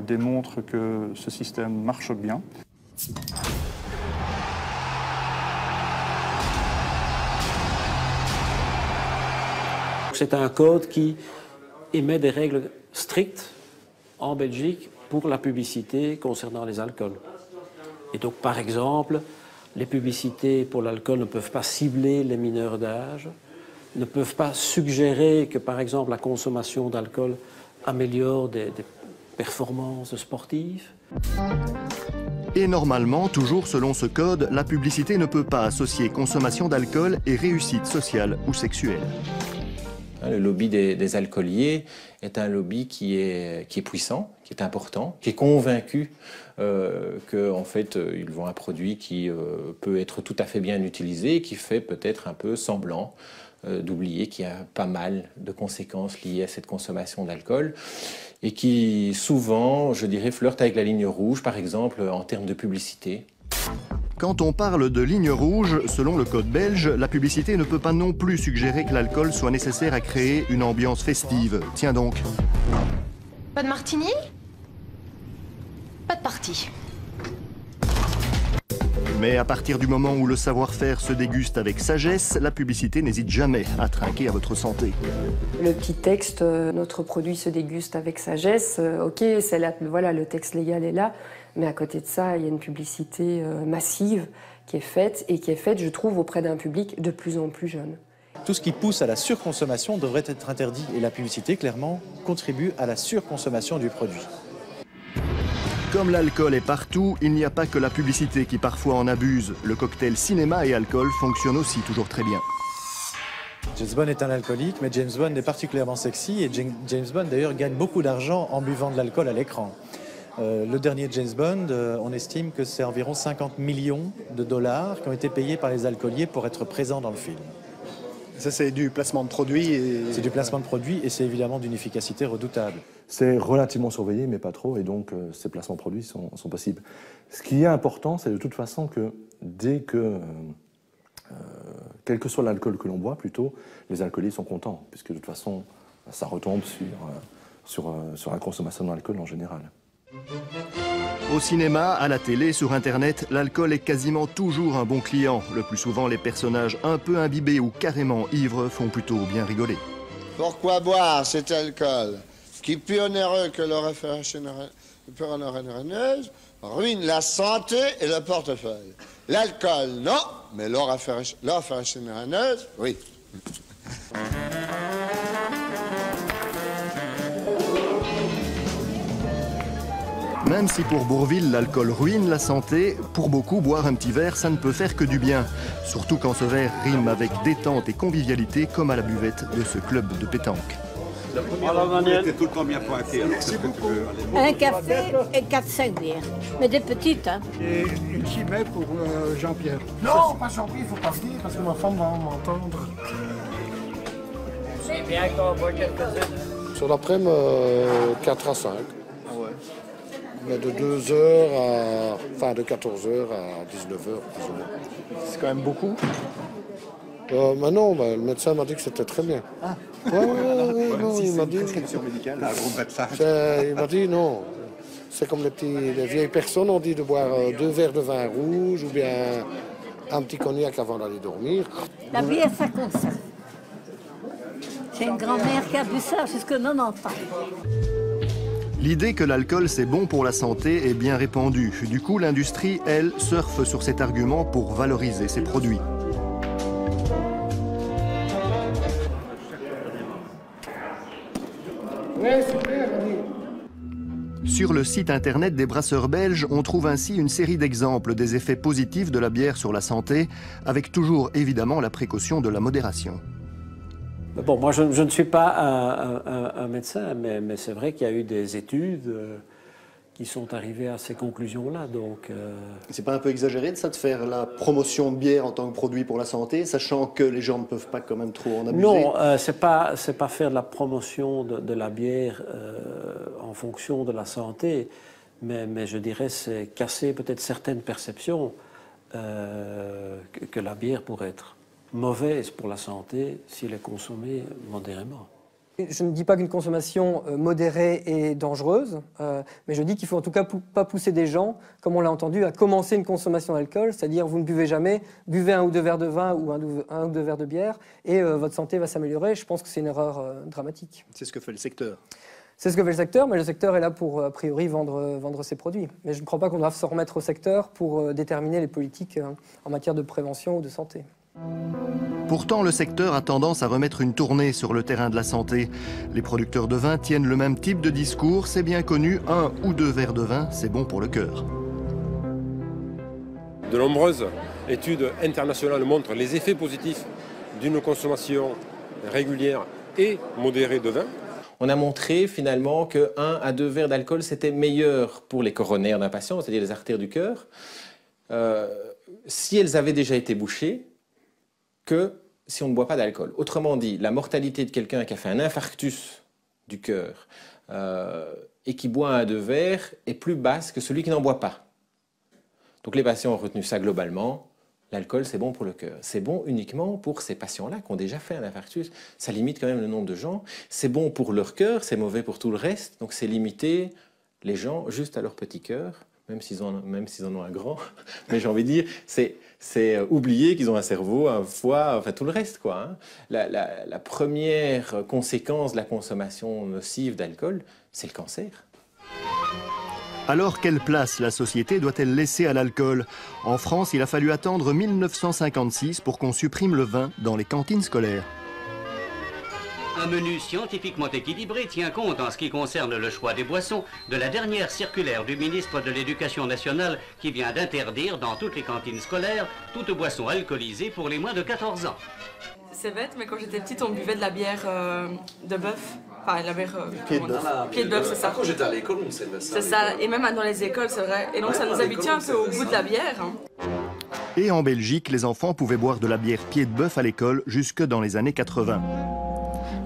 Speaker 18: démontre que ce système marche bien.
Speaker 19: C'est un code qui émet des règles strictes en Belgique pour la publicité concernant les alcools. Et donc, par exemple, les publicités pour l'alcool ne peuvent pas cibler les mineurs d'âge, ne peuvent pas suggérer que, par exemple, la consommation d'alcool améliore des performances sportives.
Speaker 21: Et normalement, toujours selon ce code, la publicité ne peut pas associer consommation d'alcool et réussite sociale ou sexuelle.
Speaker 1: Le lobby des alcooliers est un lobby qui est puissant, qui est important, qui est convaincu qu'en fait, ils vendent un produit qui peut être tout à fait bien utilisé et qui fait peut-être un peu semblant d'oublier qu'il y a pas mal de conséquences liées à cette consommation d'alcool et qui souvent, je dirais, flirtent avec la ligne rouge, par exemple, en termes de publicité.
Speaker 21: Quand on parle de ligne rouge, selon le code belge, la publicité ne peut pas non plus suggérer que l'alcool soit nécessaire à créer une ambiance festive. Tiens donc.
Speaker 20: Pas de martini? Pas de partie.
Speaker 21: Mais à partir du moment où le savoir-faire se déguste avec sagesse, la publicité n'hésite jamais à trinquer à votre santé.
Speaker 8: Le petit texte, notre produit se déguste avec sagesse, ok, voilà, le texte légal est là, mais à côté de ça, il y a une publicité massive qui est faite, et qui est faite, je trouve, auprès d'un public de plus en plus jeune.
Speaker 29: Tout ce qui pousse à la surconsommation devrait être interdit, et la publicité, clairement, contribue à la surconsommation du produit.
Speaker 21: Comme l'alcool est partout, il n'y a pas que la publicité qui parfois en abuse. Le cocktail cinéma et alcool fonctionne aussi toujours très bien.
Speaker 29: James Bond est un alcoolique, mais James Bond est particulièrement sexy, et James Bond d'ailleurs gagne beaucoup d'argent en buvant de l'alcool à l'écran. Le dernier James Bond, on estime que c'est environ 50 millions de dollars qui ont été payés par les alcooliers pour être présents dans le film.
Speaker 6: Ça, c'est du placement de produits.
Speaker 29: C'est du placement de produits, et c'est évidemment d'une efficacité redoutable.
Speaker 13: C'est relativement surveillé, mais pas trop, et donc ces placements de produits sont possibles. Ce qui est important, c'est de toute façon que dès que, quel que soit l'alcool que l'on boit, plutôt, les alcooliers sont contents, puisque de toute façon, ça retombe sur la consommation d'alcool en général.
Speaker 21: Au cinéma, à la télé, sur Internet, l'alcool est quasiment toujours un bon client. Le plus souvent, les personnages un peu imbibés ou carrément ivres font plutôt bien rigoler.
Speaker 9: Pourquoi boire cet alcool qui, plus onéreux que le référentiel ruine la santé et le portefeuille? L'alcool, non, mais l'or oui.
Speaker 21: Même si pour Bourvil, l'alcool ruine la santé, pour beaucoup, boire un petit verre, ça ne peut faire que du bien. Surtout quand ce verre rime avec détente et convivialité, comme à la buvette de ce club de pétanque.
Speaker 11: Alors Daniel, t'es tout le temps bien pointé.
Speaker 22: Merci beaucoup. Un café et 4-5 bières, mais des petites. Hein.
Speaker 11: Et une chimée pour Jean-Pierre.
Speaker 22: Non, pas Jean-Pierre, il ne faut pas venir parce que ma femme va m'entendre.
Speaker 11: C'est bien qu'on boit quelques-unes. Sur l'après-midi, 4 à 5. Mais de 2h à... Enfin, de 14h à 19h, plus ou moins.
Speaker 6: C'est quand même beaucoup.
Speaker 11: Mais non, le médecin m'a dit que c'était très bien.
Speaker 6: Ah.
Speaker 11: Non,
Speaker 6: si
Speaker 11: il
Speaker 6: c'est
Speaker 11: m'a
Speaker 6: une
Speaker 11: dit...
Speaker 6: prescription médicale. Un gros médecin.
Speaker 11: Il m'a dit non. C'est comme les vieilles personnes ont dit de boire 2 verres de vin rouge ou bien un petit cognac avant d'aller dormir.
Speaker 22: La bière, ça conserve. J'ai une grand-mère qui a bu ça jusqu'à 90 ans.
Speaker 21: L'idée que l'alcool c'est bon pour la santé est bien répandue. Du coup, l'industrie, elle, surfe sur cet argument pour valoriser ses produits. Sur le site internet des brasseurs belges, on trouve ainsi une série d'exemples des effets positifs de la bière sur la santé, avec toujours évidemment la précaution de la modération.
Speaker 19: Bon, moi, je ne suis pas un médecin, mais c'est vrai qu'il y a eu des études qui sont arrivées à ces conclusions-là. Donc,
Speaker 6: c'est pas un peu exagéré de ça, de faire la promotion de bière en tant que produit pour la santé, sachant que les gens ne peuvent pas quand même trop en abuser?
Speaker 19: Non, c'est pas faire de la promotion de la bière en fonction de la santé, mais je dirais c'est casser peut-être certaines perceptions que la bière pourrait être mauvaise pour la santé s'il est consommé modérément.
Speaker 8: Je ne dis pas qu'une consommation modérée est dangereuse, mais je dis qu'il faut en tout cas pas pousser des gens, comme on l'a entendu, à commencer une consommation d'alcool, c'est-à-dire vous ne buvez jamais, buvez 1 ou 2 verres de vin ou 1 ou 2 verres de bière et votre santé va s'améliorer. Je pense que c'est une erreur dramatique.
Speaker 6: C'est ce que fait le secteur.
Speaker 8: C'est ce que fait le secteur, mais le secteur est là pour, a priori, vendre ses produits. Mais je ne crois pas qu'on doive se remettre au secteur pour déterminer les politiques en matière de prévention ou de santé.
Speaker 21: Pourtant, le secteur a tendance à remettre une tournée sur le terrain de la santé. Les producteurs de vin tiennent le même type de discours, c'est bien connu, 1 ou 2 verres de vin, c'est bon pour le cœur.
Speaker 17: De nombreuses études internationales montrent les effets positifs d'une consommation régulière et modérée de vin.
Speaker 1: On a montré finalement que 1 à 2 verres d'alcool, c'était meilleur pour les coronaires d'un patient, c'est-à-dire les artères du cœur, si elles avaient déjà été bouchées, que si on ne boit pas d'alcool. Autrement dit, la mortalité de quelqu'un qui a fait un infarctus du cœur et qui boit 1 à 2 verres est plus basse que celui qui n'en boit pas. Donc les patients ont retenu ça globalement. L'alcool, c'est bon pour le cœur. C'est bon uniquement pour ces patients-là qui ont déjà fait un infarctus. Ça limite quand même le nombre de gens. C'est bon pour leur cœur, c'est mauvais pour tout le reste. Donc c'est limiter les gens juste à leur petit cœur. même s'ils en ont un grand. Mais j'ai envie de dire, c'est oublier qu'ils ont un cerveau, un foie, enfin tout le reste, quoi. Hein. La première conséquence de la consommation nocive d'alcool, c'est le cancer.
Speaker 21: Alors, quelle place la société doit-elle laisser à l'alcool? En France, il a fallu attendre 1956 pour qu'on supprime le vin dans les cantines scolaires.
Speaker 4: Un menu scientifiquement équilibré tient compte en ce qui concerne le choix des boissons de la dernière circulaire du ministre de l'Éducation nationale qui vient d'interdire dans toutes les cantines scolaires toute boisson alcoolisée pour les moins de 14 ans.
Speaker 5: C'est bête, mais quand j'étais petite, on buvait de la bière de bœuf. Enfin, la bière...
Speaker 10: Pied de bœuf.
Speaker 5: Pied de bœuf, c'est ça.
Speaker 10: Quand j'étais à l'école, on servait ça.
Speaker 5: C'est ça, et même dans les écoles, c'est vrai. Et donc ça nous habitue un peu au goût de la bière. Hein.
Speaker 21: Et en Belgique, les enfants pouvaient boire de la bière pied de bœuf à l'école jusque dans les années 80.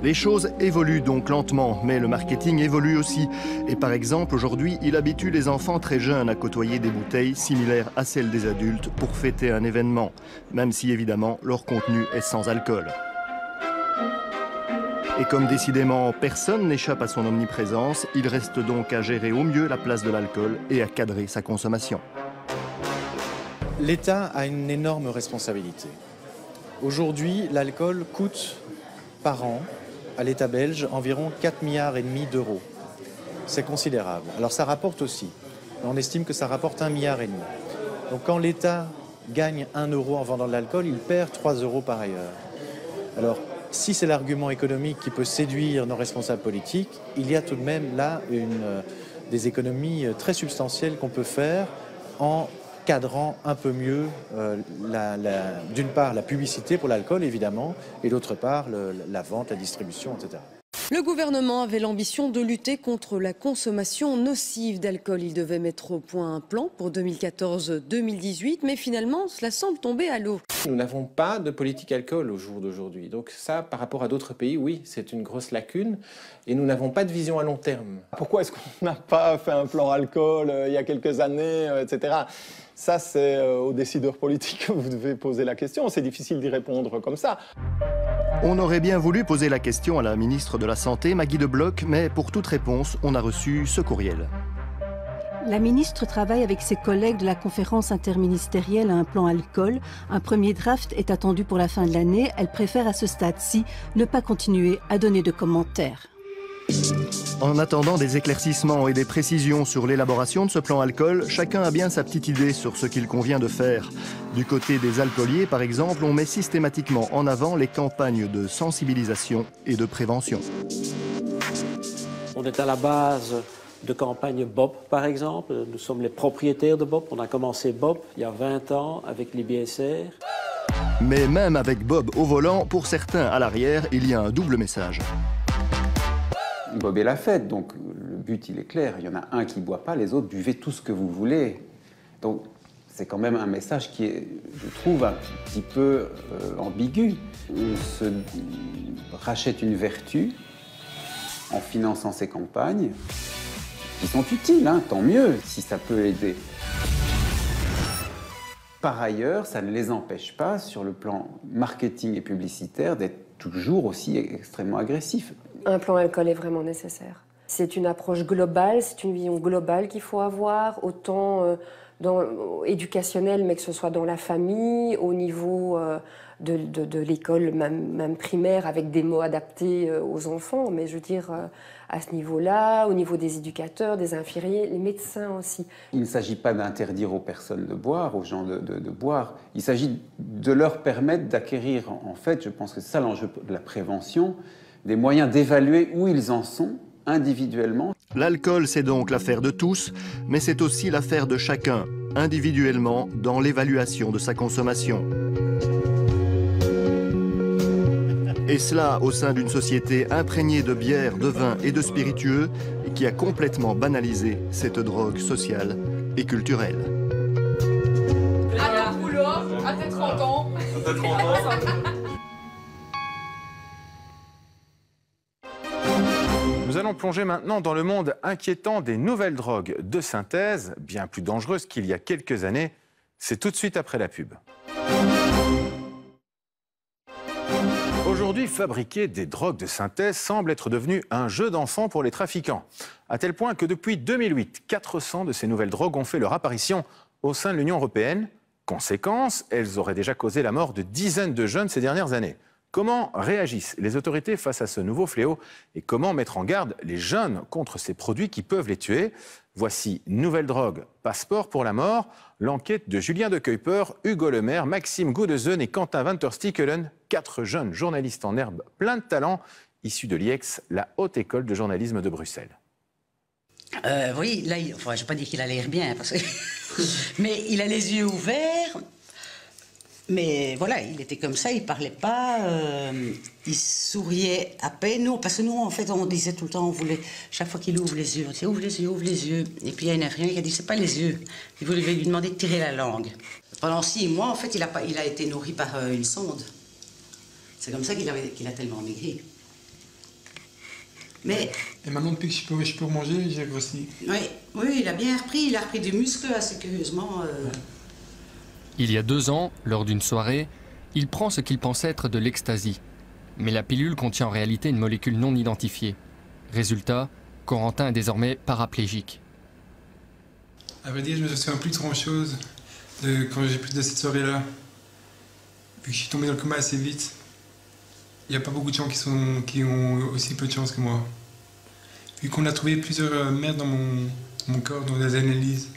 Speaker 21: Les choses évoluent donc lentement, mais le marketing évolue aussi. Et par exemple, aujourd'hui, il habitue les enfants très jeunes à côtoyer des bouteilles similaires à celles des adultes pour fêter un événement, même si évidemment leur contenu est sans alcool. Et comme décidément personne n'échappe à son omniprésence, il reste donc à gérer au mieux la place de l'alcool et à cadrer sa consommation.
Speaker 29: L'État a une énorme responsabilité. Aujourd'hui, l'alcool coûte par an à l'État belge environ 4,5 milliards d'euros. C'est considérable. Alors ça rapporte aussi. On estime que ça rapporte 1,5 milliard. Donc quand l'État gagne 1 euro en vendant de l'alcool, il perd 3 euros par ailleurs. Alors si c'est l'argument économique qui peut séduire nos responsables politiques, il y a tout de même là des économies très substantielles qu'on peut faire en cadrant un peu mieux d'une part la publicité pour l'alcool évidemment et d'autre part la vente, la distribution, etc.
Speaker 12: Le gouvernement avait l'ambition de lutter contre la consommation nocive d'alcool. Il devait mettre au point un plan pour 2014-2018, mais finalement, cela semble tomber à l'eau.
Speaker 1: Nous n'avons pas de politique alcool au jour d'aujourd'hui. Donc ça, par rapport à d'autres pays, oui, c'est une grosse lacune. Et nous n'avons pas de vision à long terme.
Speaker 23: Pourquoi est-ce qu'on n'a pas fait un plan alcool il y a quelques années, etc. Ça, c'est aux décideurs politiques que vous devez poser la question. C'est difficile d'y répondre comme ça.
Speaker 21: On aurait bien voulu poser la question à la ministre de la Santé, Maggie De Bloch, mais pour toute réponse, on a reçu ce courriel.
Speaker 22: La ministre travaille avec ses collègues de la conférence interministérielle à un plan alcool. Un premier draft est attendu pour la fin de l'année. Elle préfère à ce stade-ci ne pas continuer à donner de commentaires.
Speaker 21: En attendant des éclaircissements et des précisions sur l'élaboration de ce plan alcool, chacun a bien sa petite idée sur ce qu'il convient de faire. Du côté des alcooliers, par exemple, on met systématiquement en avant les campagnes de sensibilisation et de prévention.
Speaker 19: On est à la base de campagnes BOP, par exemple. Nous sommes les propriétaires de BOP. On a commencé BOP il y a 20 ans avec l'IBSR.
Speaker 21: Mais même avec Bob au volant, pour certains à l'arrière, il y a un double message.
Speaker 26: Bob est la fête, donc le but il est clair, il y en a un qui ne boit pas, les autres buvez tout ce que vous voulez. Donc c'est quand même un message qui est, je trouve, un petit peu ambigu. On se rachète une vertu en finançant ces campagnes, qui sont utiles, hein, tant mieux, si ça peut aider. Par ailleurs, ça ne les empêche pas, sur le plan marketing et publicitaire, d'être toujours aussi extrêmement agressifs.
Speaker 24: Un plan alcool est vraiment nécessaire. C'est une approche globale, c'est une vision globale qu'il faut avoir, autant éducationnelle, mais que ce soit dans la famille, au niveau de l'école, même primaire, avec des mots adaptés aux enfants. Mais je veux dire, à ce niveau-là, au niveau des éducateurs, des infirmiers, les médecins aussi.
Speaker 26: Il ne s'agit pas d'interdire aux personnes de boire, aux gens de boire. Il s'agit de leur permettre d'acquérir, en fait, je pense que c'est ça l'enjeu de la prévention, des moyens d'évaluer où ils en sont individuellement.
Speaker 21: L'alcool, c'est donc l'affaire de tous, mais c'est aussi l'affaire de chacun, individuellement, dans l'évaluation de sa consommation. Et cela au sein d'une société imprégnée de bière, de vin et de spiritueux, et qui a complètement banalisé cette drogue sociale et culturelle.
Speaker 5: À ton boulot, à tes 30 ans.
Speaker 10: À tes 30 ans.
Speaker 25: Nous allons plonger maintenant dans le monde inquiétant des nouvelles drogues de synthèse, bien plus dangereuses qu'il y a quelques années. C'est tout de suite après la pub. Aujourd'hui, Aujourd'hui, fabriquer des drogues de synthèse semble être devenu un jeu d'enfant pour les trafiquants. À tel point que depuis 2008, 400 de ces nouvelles drogues ont fait leur apparition au sein de l'Union européenne. Conséquence, elles auraient déjà causé la mort de dizaines de jeunes ces dernières années. Comment réagissent les autorités face à ce nouveau fléau et comment mettre en garde les jeunes contre ces produits qui peuvent les tuer? Voici Nouvelle drogue, passeport pour la mort, l'enquête de Julien de Kuyper, Hugo Lemaire, Maxime Goudezeun et Quentin van der Stickelen, 4 jeunes journalistes en herbe plein de talent, issus de l'IEX, la haute école de journalisme de Bruxelles.
Speaker 2: Oui, là, enfin, je ne vais pas dire qu'il a l'air bien, parce que... mais il a les yeux ouverts. Mais voilà, il était comme ça, il parlait pas, il souriait à peine. Nous, parce que nous, en fait, on disait tout le temps, on voulait, chaque fois qu'il ouvre les yeux, on disait ouvre les yeux, ouvre les yeux. Et puis il y a une infirmière qui a dit c'est pas les yeux. Il voulait lui demander de tirer la langue. Pendant 6 mois, en fait, il a été nourri par une sonde. C'est comme ça qu'il a tellement maigri. Mais...
Speaker 3: Et maintenant, depuis que je peux manger, j'ai grossi.
Speaker 2: Oui, il a bien repris, il a repris du muscle assez curieusement.
Speaker 7: Il y a 2 ans, lors d'une soirée, il prend ce qu'il pensait être de l'ecstasy. Mais la pilule contient en réalité une molécule non identifiée. Résultat, Corentin est désormais paraplégique.
Speaker 3: À vrai dire, je me souviens plus de grand-chose quand j'ai pris de cette soirée-là. Vu que je suis tombé dans le coma assez vite, il n'y a pas beaucoup de gens qui ont aussi peu de chance que moi. Vu qu'on a trouvé plusieurs merdes dans mon corps, dans des analyses.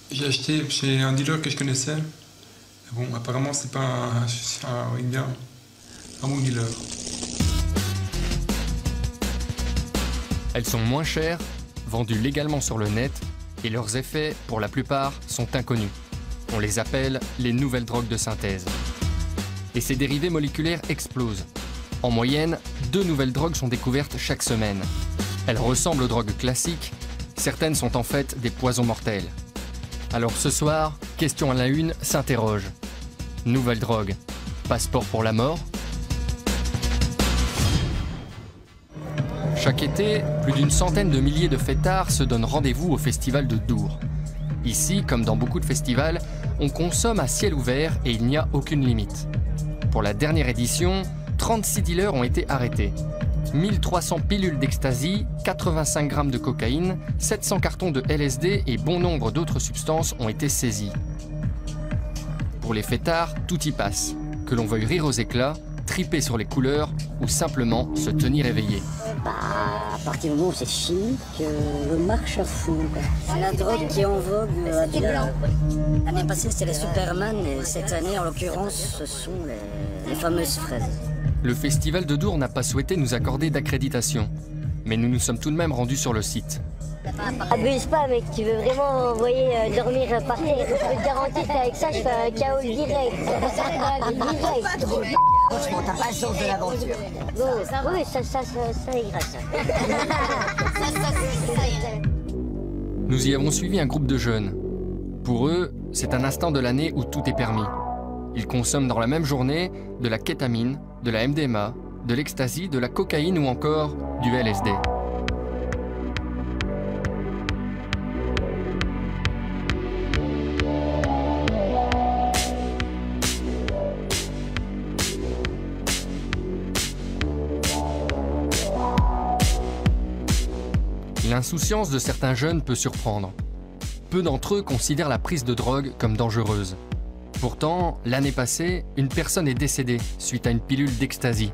Speaker 3: J'ai acheté chez un dealer que je connaissais. Bon, apparemment, c'est pas un bon dealer.
Speaker 7: Elles sont moins chères, vendues légalement sur le net, et leurs effets, pour la plupart, sont inconnus. On les appelle les nouvelles drogues de synthèse. Et ces dérivés moléculaires explosent. En moyenne, 2 nouvelles drogues sont découvertes chaque semaine. Elles ressemblent aux drogues classiques, certaines sont en fait des poisons mortels. Alors ce soir, question à la une s'interroge. Nouvelle drogue, passeport pour la mort? Chaque été, plus d'une centaine de milliers de fêtards se donnent rendez-vous au festival de Dour. Ici, comme dans beaucoup de festivals, on consomme à ciel ouvert et il n'y a aucune limite. Pour la dernière édition, 36 dealers ont été arrêtés. 1300 pilules d'ecstasy, 85 grammes de cocaïne, 700 cartons de LSD et bon nombre d'autres substances ont été saisis. Pour les fêtards, tout y passe. Que l'on veuille rire aux éclats, triper sur les couleurs ou simplement se tenir éveillé.
Speaker 14: À partir du moment où c'est chimique, on marche à fond. C'est la drogue qui est en vogue à Dour. L'année passée, c'était les Superman et cette année, en l'occurrence, ce sont les fameuses fraises.
Speaker 7: Le festival de Dour n'a pas souhaité nous accorder d'accréditation, mais nous nous sommes tout de même rendus sur le site.
Speaker 14: Abuse pas, mec, tu veux vraiment envoyer dormir par terre. Je peux te garantir qu'avec ça, je fais un KO direct. Franchement, t'as pas le sens de l'aventure. Bon, oui, ça ira, ça.
Speaker 7: Nous y avons suivi un groupe de jeunes. Pour eux, c'est un instant de l'année où tout est permis. Ils consomment dans la même journée de la kétamine, de la MDMA, de l'ecstasy, de la cocaïne ou encore du LSD. L'insouciance de certains jeunes peut surprendre. Peu d'entre eux considèrent la prise de drogue comme dangereuse. Pourtant, l'année passée, une personne est décédée suite à une pilule d'ecstasy.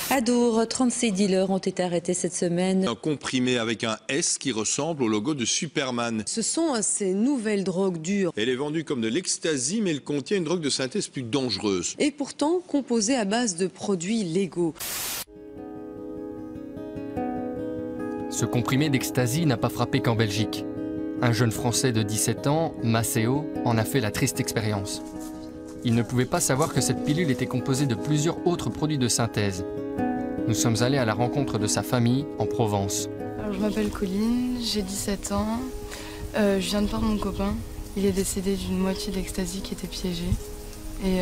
Speaker 15: À Dour, 36 dealers ont été arrêtés cette semaine.
Speaker 16: Un comprimé avec un S qui ressemble au logo de Superman.
Speaker 12: Ce sont ces nouvelles drogues dures.
Speaker 16: Elle est vendue comme de l'ecstasy, mais elle contient une drogue de synthèse plus dangereuse.
Speaker 12: Et pourtant composée à base de produits légaux.
Speaker 7: Ce comprimé d'ecstasy n'a pas frappé qu'en Belgique. Un jeune Français de 17 ans, Maceo, en a fait la triste expérience. Il ne pouvait pas savoir que cette pilule était composée de plusieurs autres produits de synthèse. Nous sommes allés à la rencontre de sa famille en Provence.
Speaker 18: Alors, je m'appelle Colline, j'ai 17 ans. Je viens de perdre mon copain. Il est décédé d'une moitié d'ecstasy qui était piégée. Et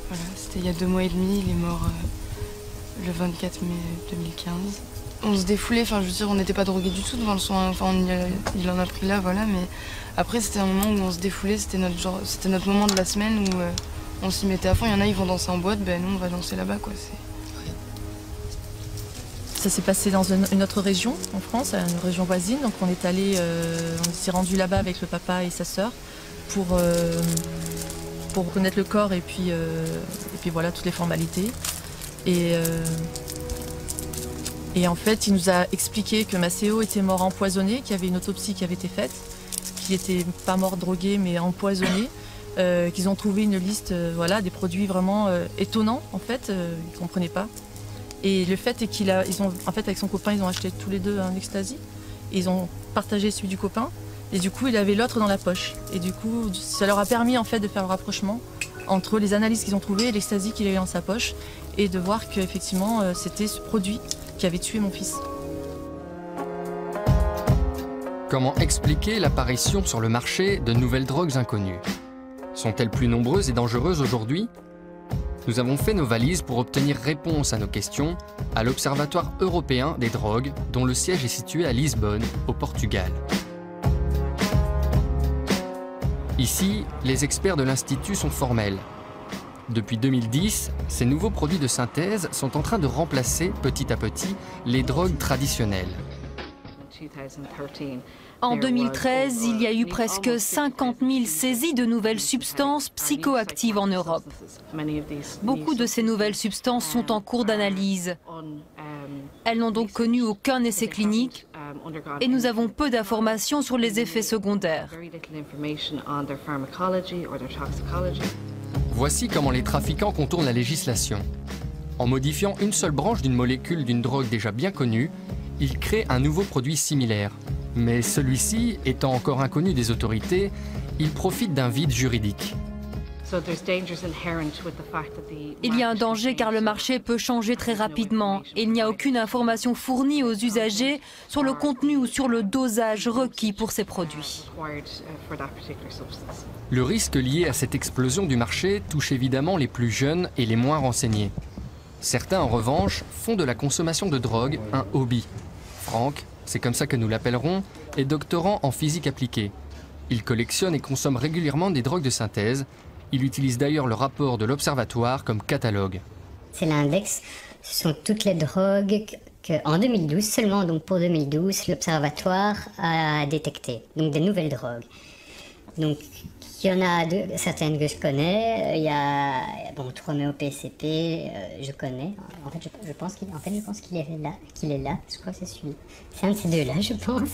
Speaker 18: voilà, c'était il y a 2 mois et demi. Il est mort le 24 mai 2015. On se défoulait, enfin je veux dire, on n'était pas drogués du tout devant le son, enfin il en a pris là, voilà, mais après c'était un moment où on se défoulait, c'était notre moment de la semaine où on s'y mettait à fond. Il y en a, ils vont danser en boîte, ben nous, on va danser là-bas, quoi.
Speaker 6: Ça s'est passé dans une autre région, en France, une région voisine. Donc on est allé, on s'est rendu là-bas avec le papa et sa sœur pour reconnaître le corps et puis voilà, toutes les formalités. Et en fait, il nous a expliqué que Maceo était mort empoisonné, qu'il y avait une autopsie qui avait été faite, qu'il n'était pas mort drogué mais empoisonné, qu'ils ont trouvé une liste voilà, des produits vraiment étonnants en fait, ils ne comprenaient pas. Et le fait est en fait avec son copain, ils ont acheté tous les deux un ecstasy, et ils ont partagé celui du copain, et du coup il avait l'autre dans la poche. Et du coup ça leur a permis en fait de faire le rapprochement entre les analyses qu'ils ont trouvées et l'ecstasy qu'il avait dans sa poche, et de voir qu'effectivement c'était ce produit qui avait tué mon fils.
Speaker 7: Comment expliquer l'apparition sur le marché de nouvelles drogues inconnues? Sont-elles plus nombreuses et dangereuses aujourd'hui? Nous avons fait nos valises pour obtenir réponse à nos questions à l'Observatoire européen des drogues, dont le siège est situé à Lisbonne, au Portugal. Ici, les experts de l'Institut sont formels. Depuis 2010, ces nouveaux produits de synthèse sont en train de remplacer petit à petit les drogues traditionnelles.
Speaker 8: En 2013, il y a eu presque 50 000 saisies de nouvelles substances psychoactives en Europe. Beaucoup de ces nouvelles substances sont en cours d'analyse. Elles n'ont donc connu aucun essai clinique et nous avons peu d'informations sur les effets secondaires.
Speaker 7: Voici comment les trafiquants contournent la législation. En modifiant une seule branche d'une molécule d'une drogue déjà bien connue, ils créent un nouveau produit similaire. Mais celui-ci, étant encore inconnu des autorités, il profite d'un vide juridique.
Speaker 8: Il y a un danger car le marché peut changer très rapidement et il n'y a aucune information fournie aux usagers sur le contenu ou sur le dosage requis pour ces produits.
Speaker 7: Le risque lié à cette explosion du marché touche évidemment les plus jeunes et les moins renseignés. Certains, en revanche, font de la consommation de drogue un hobby. Franck, c'est comme ça que nous l'appellerons, est doctorant en physique appliquée. Il collectionne et consomme régulièrement des drogues de synthèse. Il utilise d'ailleurs le rapport de l'Observatoire comme catalogue.
Speaker 9: C'est l'index, ce sont toutes les drogues qu'en 2012, seulement donc pour 2012, l'Observatoire a détectées, donc des nouvelles drogues. Donc il y en a certaines que je connais, il y a bon, 3-MeO-PCP, je connais. En fait, je pense qu'il est là, je crois que c'est celui. C'est un de ces deux-là, je pense.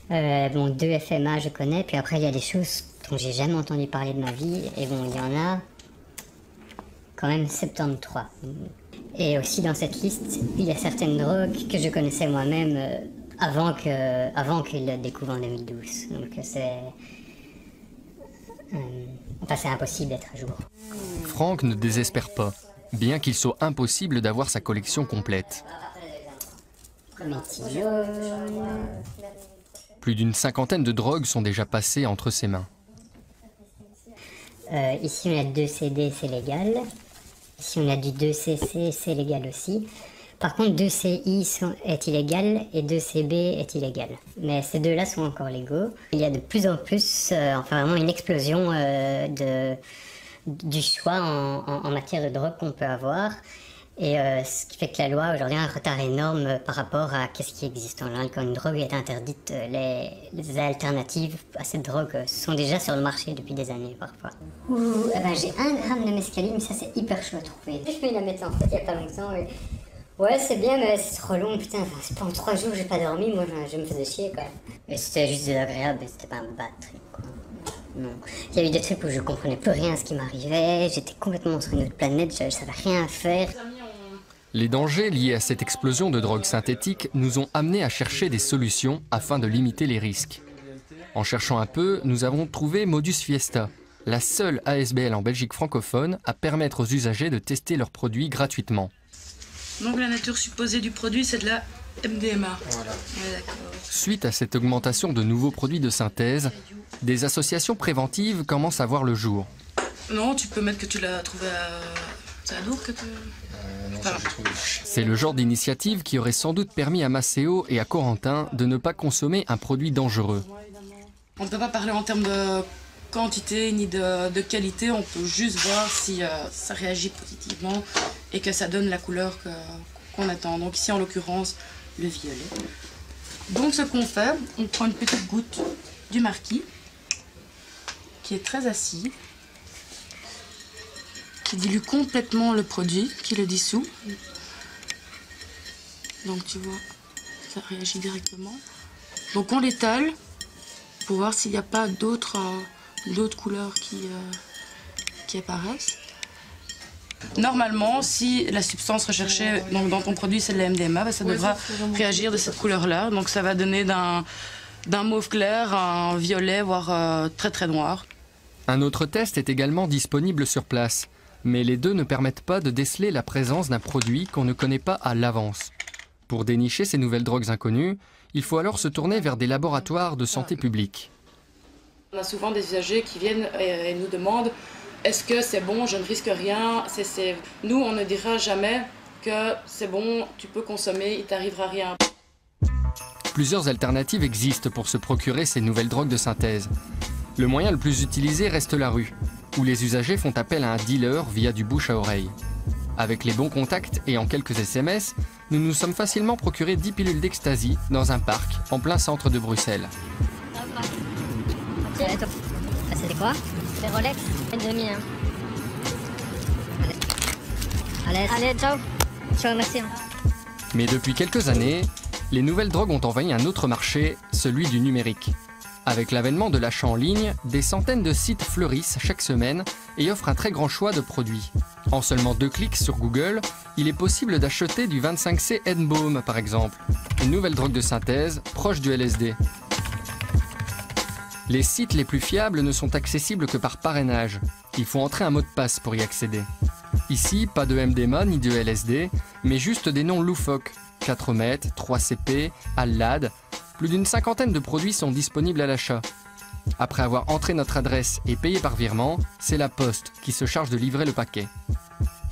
Speaker 9: Bon, 2-FMA, je connais, puis après il y a des choses dont j'ai jamais entendu parler de ma vie, et bon, il y en a quand même 73. Et aussi dans cette liste, il y a certaines drogues que je connaissais moi-même avant qu'il le découvre en 2012. Donc c'est impossible d'être à jour.
Speaker 7: Franck ne désespère pas, bien qu'il soit impossible d'avoir sa collection complète. Plus d'une cinquantaine de drogues sont déjà passées entre ses mains.
Speaker 9: Ici on a 2 CD, c'est légal. Ici on a du 2CC, c'est légal aussi. Par contre 2CI est illégal et 2CB est illégal. Mais ces deux-là sont encore légaux. Il y a de plus en plus, enfin vraiment une explosion du choix en matière de drogue qu'on peut avoir. Et ce qui fait que la loi aujourd'hui a un retard énorme par rapport à ce qui existe. Quand une drogue est interdite, les alternatives à cette drogue sont déjà sur le marché depuis des années parfois. J'ai 1 gramme de mescaline, ça c'est hyper chaud à trouver. Je vais la mettre en fait il n'y a pas longtemps. Ouais, c'est bien, mais c'est trop long, putain. Enfin, pendant 3 jours, j'ai pas dormi, moi, je me faisais chier, quoi. Mais c'était juste désagréable, c'était pas un bad trip, quoi. Non. Il y a eu des trucs où je comprenais plus rien à ce qui m'arrivait, j'étais complètement sur une autre planète, je savais rien faire.
Speaker 7: Les dangers liés à cette explosion de drogues synthétiques nous ont amenés à chercher des solutions afin de limiter les risques. En cherchant un peu, nous avons trouvé Modus Fiesta, la seule ASBL en Belgique francophone à permettre aux usagers de tester leurs produits gratuitement.
Speaker 6: Donc la nature supposée du produit, c'est de la MDMA. Voilà. Ouais,
Speaker 7: suite à cette augmentation de nouveaux produits de synthèse, des associations préventives commencent à voir le jour.
Speaker 6: Non, tu peux mettre que tu l'as trouvé à... C'est à Dour que tu... non,
Speaker 7: c'est le genre d'initiative qui aurait sans doute permis à Maceo et à Corentin de ne pas consommer un produit dangereux.
Speaker 6: On ne peut pas parler en termes de
Speaker 1: quantité ni de qualité, on peut juste voir si ça réagit positivement et que ça donne la couleur qu'on attend. Donc ici en l'occurrence le violet. Donc ce qu'on fait, on prend une petite goutte du marquis qui est très acide, qui dilue complètement le produit, qui le dissout. Donc tu vois, ça réagit directement. Donc on l'étale pour voir s'il n'y a pas d'autres couleurs qui apparaissent. Normalement, si la substance recherchée donc dans ton produit c'est de la MDMA, ça devra réagir de cette couleur-là. Donc ça va donner d'un mauve clair à un violet, voire très très noir.
Speaker 7: Un autre test est également disponible sur place, mais les deux ne permettent pas de déceler la présence d'un produit qu'on ne connaît pas à l'avance. Pour dénicher ces nouvelles drogues inconnues, il faut alors se tourner vers des laboratoires de santé publique.
Speaker 1: On a souvent des usagers qui viennent et nous demandent « Est-ce que c'est bon, je ne risque rien ?» Nous, on ne dira jamais que c'est bon, tu peux consommer, il t'arrivera rien.
Speaker 7: Plusieurs alternatives existent pour se procurer ces nouvelles drogues de synthèse. Le moyen le plus utilisé reste la rue, où les usagers font appel à un dealer via du bouche à oreille. Avec les bons contacts et en quelques SMS, nous nous sommes facilement procuré 10 pilules d'ecstasy dans un parc en plein centre de Bruxelles.
Speaker 9: C'était quoi? C'est Rolex, une demi. Hein. Allez, ciao. Ciao, merci.
Speaker 7: Mais depuis quelques années, les nouvelles drogues ont envahi un autre marché, celui du numérique. Avec l'avènement de l'achat en ligne, des centaines de sites fleurissent chaque semaine et offrent un très grand choix de produits. En seulement 2 clics sur Google, il est possible d'acheter du 25C N-Baum par exemple, une nouvelle drogue de synthèse proche du LSD. Les sites les plus fiables ne sont accessibles que par parrainage. Il faut entrer un mot de passe pour y accéder. Ici, pas de MDMA ni de LSD, mais juste des noms loufoques. 4-mètres, 3CP, Allad. Plus d'une cinquantaine de produits sont disponibles à l'achat. Après avoir entré notre adresse et payé par virement, c'est la Poste qui se charge de livrer le paquet.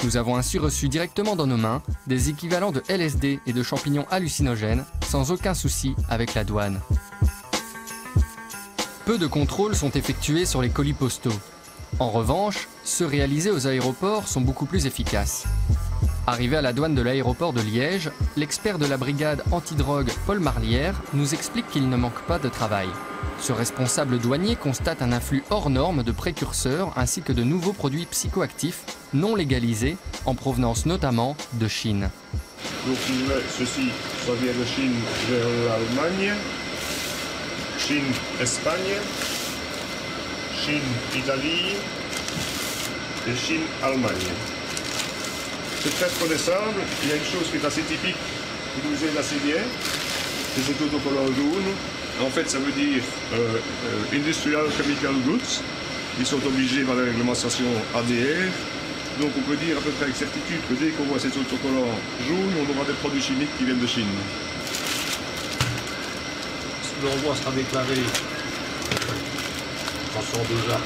Speaker 7: Nous avons ainsi reçu directement dans nos mains des équivalents de LSD et de champignons hallucinogènes, sans aucun souci avec la douane. Peu de contrôles sont effectués sur les colis postaux. En revanche, ceux réalisés aux aéroports sont beaucoup plus efficaces. Arrivé à la douane de l'aéroport de Liège, l'expert de la brigade antidrogue Paul Marlière nous explique qu'il ne manque pas de travail. Ce responsable douanier constate un afflux hors norme de précurseurs ainsi que de nouveaux produits psychoactifs non légalisés en provenance notamment de Chine.
Speaker 4: Donc ceci, ça vient de Chine vers l'Allemagne, Chine, Espagne, Chine, Italie et Chine, Allemagne. C'est très reconnaissable. Il y a une chose qui est assez typique, qui nous aide assez bien, c'est cet autocollant jaune. En fait, ça veut dire Industrial Chemical Goods. Ils sont obligés par la réglementation ADR. Donc on peut dire à peu près avec certitude que dès qu'on voit cet autocollant jaune, on aura des produits chimiques qui viennent de Chine. L'envoi sera déclaré en 102 heures.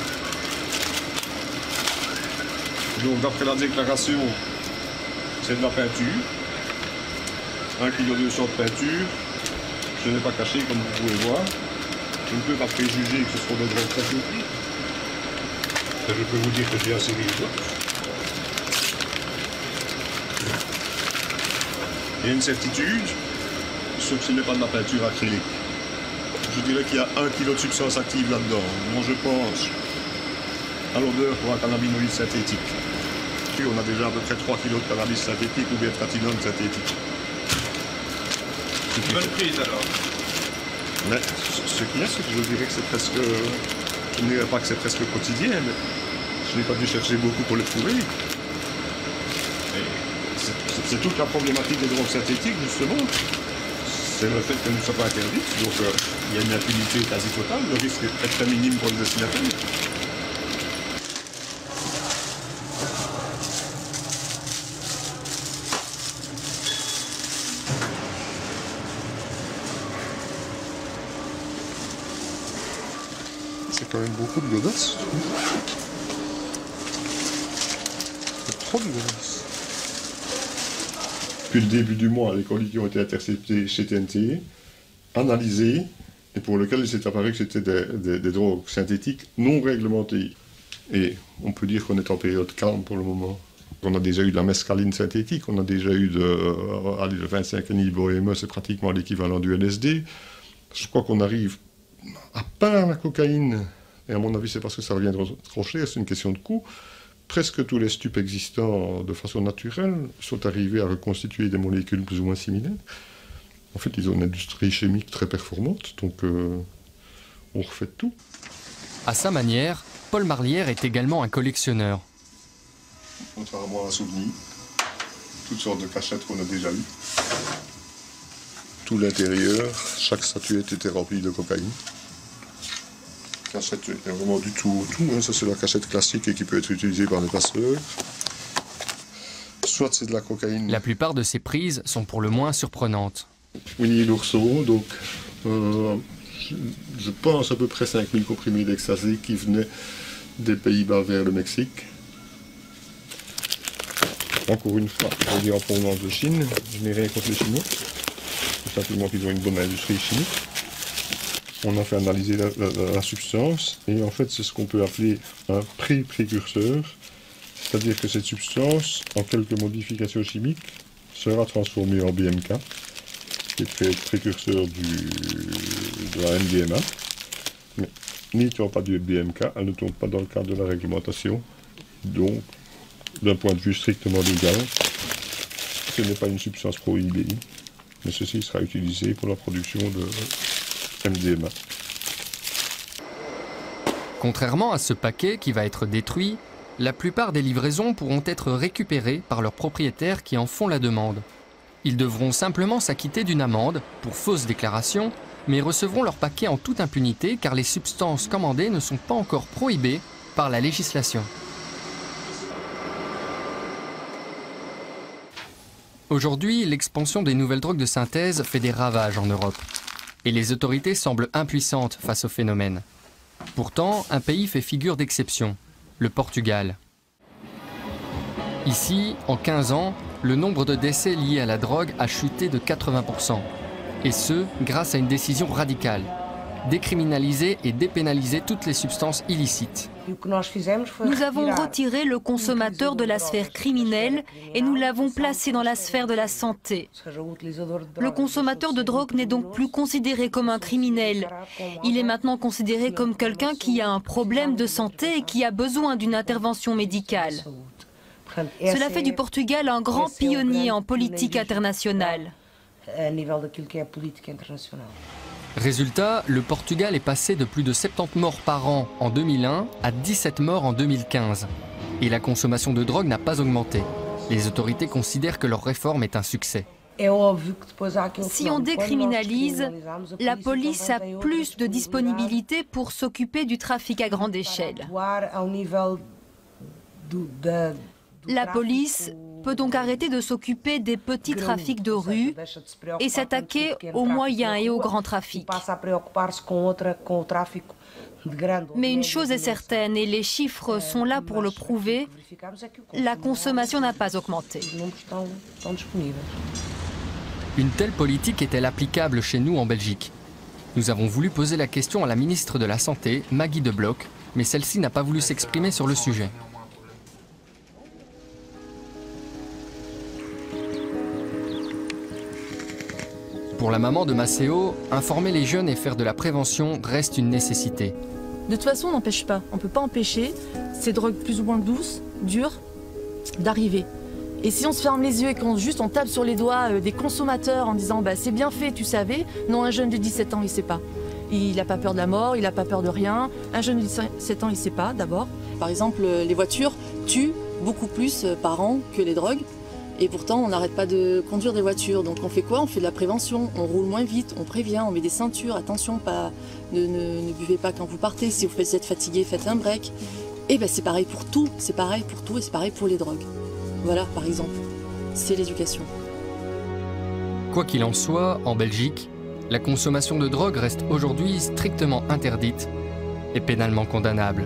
Speaker 4: Donc d'après la déclaration, c'est de la peinture. 1,2 kg de peinture. Je n'ai pas caché comme vous pouvez voir. Je ne peux pas préjuger que ce soit des drogues très petites. Je peux vous dire que j'ai assez riche. Il y a une certitude, sauf que ce n'est pas de la peinture acrylique. Je dirais qu'il y a 1 kg de substance active là-dedans. Moi je pense à l'odeur pour un cannabinoïde synthétique. Puis on a déjà à peu près 3 kg de cannabis synthétique ou bien de tratinone synthétique. C'est une bonne prise alors. Mais ce qu'il y a, c'est que je dirais que c'est presque... Je ne dirais pas que c'est presque quotidien, mais je n'ai pas dû chercher beaucoup pour le trouver. C'est toute la problématique des drogues synthétiques, justement. C'est le fait qu'elles ne soient pas interdites. Donc il y a une impunité quasi totale. Le risque est très minime pour le destinataire. C'est quand même beaucoup de godasses. C'est trop de godasses. Depuis le début du mois, les colis qui ont été interceptés chez TNT, analysés, et pour lequel il s'est apparu que c'était des drogues synthétiques non réglementées. Et on peut dire qu'on est en période calme pour le moment. On a déjà eu de la mescaline synthétique, on a déjà eu le 25 iboMe, c'est pratiquement l'équivalent du LSD. Je crois qu'on arrive, à part la cocaïne, et à mon avis c'est parce que ça revient trop cher, c'est une question de coût, presque tous les stupes existants de façon naturelle sont arrivés à reconstituer des molécules plus ou moins similaires. En fait, ils ont une industrie chimique très performante, donc on refait tout.
Speaker 7: À sa manière, Paul Marlière est également un collectionneur.
Speaker 4: Contrairement à un souvenir, toutes sortes de cachettes qu'on a déjà eues. Tout l'intérieur, chaque statuette était remplie de cocaïne. Cachette, il y a vraiment du tout. Hein. Ça, c'est la cachette classique et qui peut être utilisée par les passeurs. Soit c'est de la cocaïne.
Speaker 7: La plupart de ces prises sont pour le moins surprenantes.
Speaker 4: Winnie l'ourson, donc je pense à peu près 5000 comprimés d'ecstasy qui venaient des Pays-Bas vers le Mexique. Encore une fois, je dis en provenance de Chine, je n'ai rien contre les Chinois, tout simplement qu'ils ont une bonne industrie chimique. On a fait analyser la substance et en fait c'est ce qu'on peut appeler un pré-précurseur, c'est-à-dire que cette substance, en quelques modifications chimiques, sera transformée en BMK, qui est précurseur de la MDMA. Mais n'étant pas du BMK, elle ne tombe pas dans le cadre de la réglementation, donc d'un point de vue strictement légal, ce n'est pas une substance prohibée, mais ceci sera utilisé pour la production de MDMA.
Speaker 7: Contrairement à ce paquet qui va être détruit, la plupart des livraisons pourront être récupérées par leurs propriétaires qui en font la demande. Ils devront simplement s'acquitter d'une amende pour fausse déclaration, mais recevront leur paquet en toute impunité car les substances commandées ne sont pas encore prohibées par la législation. Aujourd'hui, l'expansion des nouvelles drogues de synthèse fait des ravages en Europe. Et les autorités semblent impuissantes face au phénomène. Pourtant, un pays fait figure d'exception, le Portugal. Ici, en 15 ans, le nombre de décès liés à la drogue a chuté de 80%. Et ce, grâce à une décision radicale. Décriminaliser et dépénaliser toutes les substances illicites.
Speaker 8: Nous avons retiré le consommateur de la sphère criminelle et nous l'avons placé dans la sphère de la santé. Le consommateur de drogue n'est donc plus considéré comme un criminel. Il est maintenant considéré comme quelqu'un qui a un problème de santé et qui a besoin d'une intervention médicale. Cela fait du Portugal un grand pionnier en politique internationale.
Speaker 7: Résultat, le Portugal est passé de plus de 70 morts par an en 2001 à 17 morts en 2015. Et la consommation de drogue n'a pas augmenté. Les autorités considèrent que leur réforme est un succès.
Speaker 8: Si on décriminalise, la police a plus de disponibilité pour s'occuper du trafic à grande échelle. La police peut donc arrêter de s'occuper des petits trafics de rue et s'attaquer aux moyens et aux grands trafics. Mais une chose est certaine, et les chiffres sont là pour le prouver, la consommation n'a pas augmenté.
Speaker 7: Une telle politique est-elle applicable chez nous en Belgique? Nous avons voulu poser la question à la ministre de la Santé, Maggie De Blok, mais celle-ci n'a pas voulu s'exprimer sur le sujet. Pour la maman de Maceo, informer les jeunes et faire de la prévention reste une nécessité.
Speaker 6: De toute façon, on n'empêche pas. On ne peut pas empêcher ces drogues plus ou moins douces, dures, d'arriver. Et si on se ferme les yeux et qu'on juste on tape sur les doigts des consommateurs en disant bah, c'est bien fait, tu savais, non, un jeune de 17 ans, il ne sait pas. Il n'a pas peur de la mort, il n'a pas peur de rien. Un jeune de 17 ans, il ne sait pas d'abord.
Speaker 11: Par exemple, les voitures tuent beaucoup plus par an que les drogues. Et pourtant, on n'arrête pas de conduire des voitures. Donc on fait quoi? On fait de la prévention, on roule moins vite, on prévient, on met des ceintures. Attention, ne buvez pas quand vous partez. Si vous êtes fatigué, faites un break. Et ben c'est pareil pour tout, c'est pareil pour tout et c'est pareil pour les drogues. Voilà, par exemple, c'est l'éducation.
Speaker 7: Quoi qu'il en soit, en Belgique, la consommation de drogue reste aujourd'hui strictement interdite et pénalement condamnable.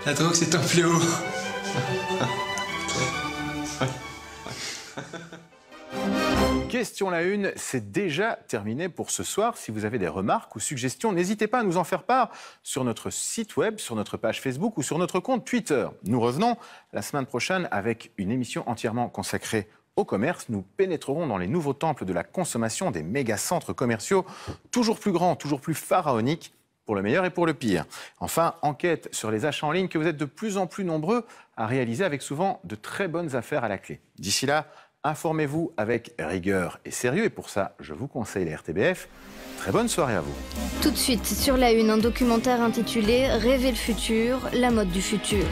Speaker 3: La drogue, c'est un fléau.
Speaker 25: Question la une, c'est déjà terminé pour ce soir. Si vous avez des remarques ou suggestions, n'hésitez pas à nous en faire part sur notre site web, sur notre page Facebook ou sur notre compte Twitter. Nous revenons la semaine prochaine avec une émission entièrement consacrée au commerce. Nous pénétrerons dans les nouveaux temples de la consommation des méga-centres commerciaux, toujours plus grands, toujours plus pharaoniques, pour le meilleur et pour le pire. Enfin, enquête sur les achats en ligne que vous êtes de plus en plus nombreux à réaliser avec souvent de très bonnes affaires à la clé. D'ici là, informez-vous avec rigueur et sérieux, et pour ça, je vous conseille les RTBF. Très bonne soirée à vous.
Speaker 13: Tout de suite, sur la une, un documentaire intitulé « Rêver le futur, la mode du futur ».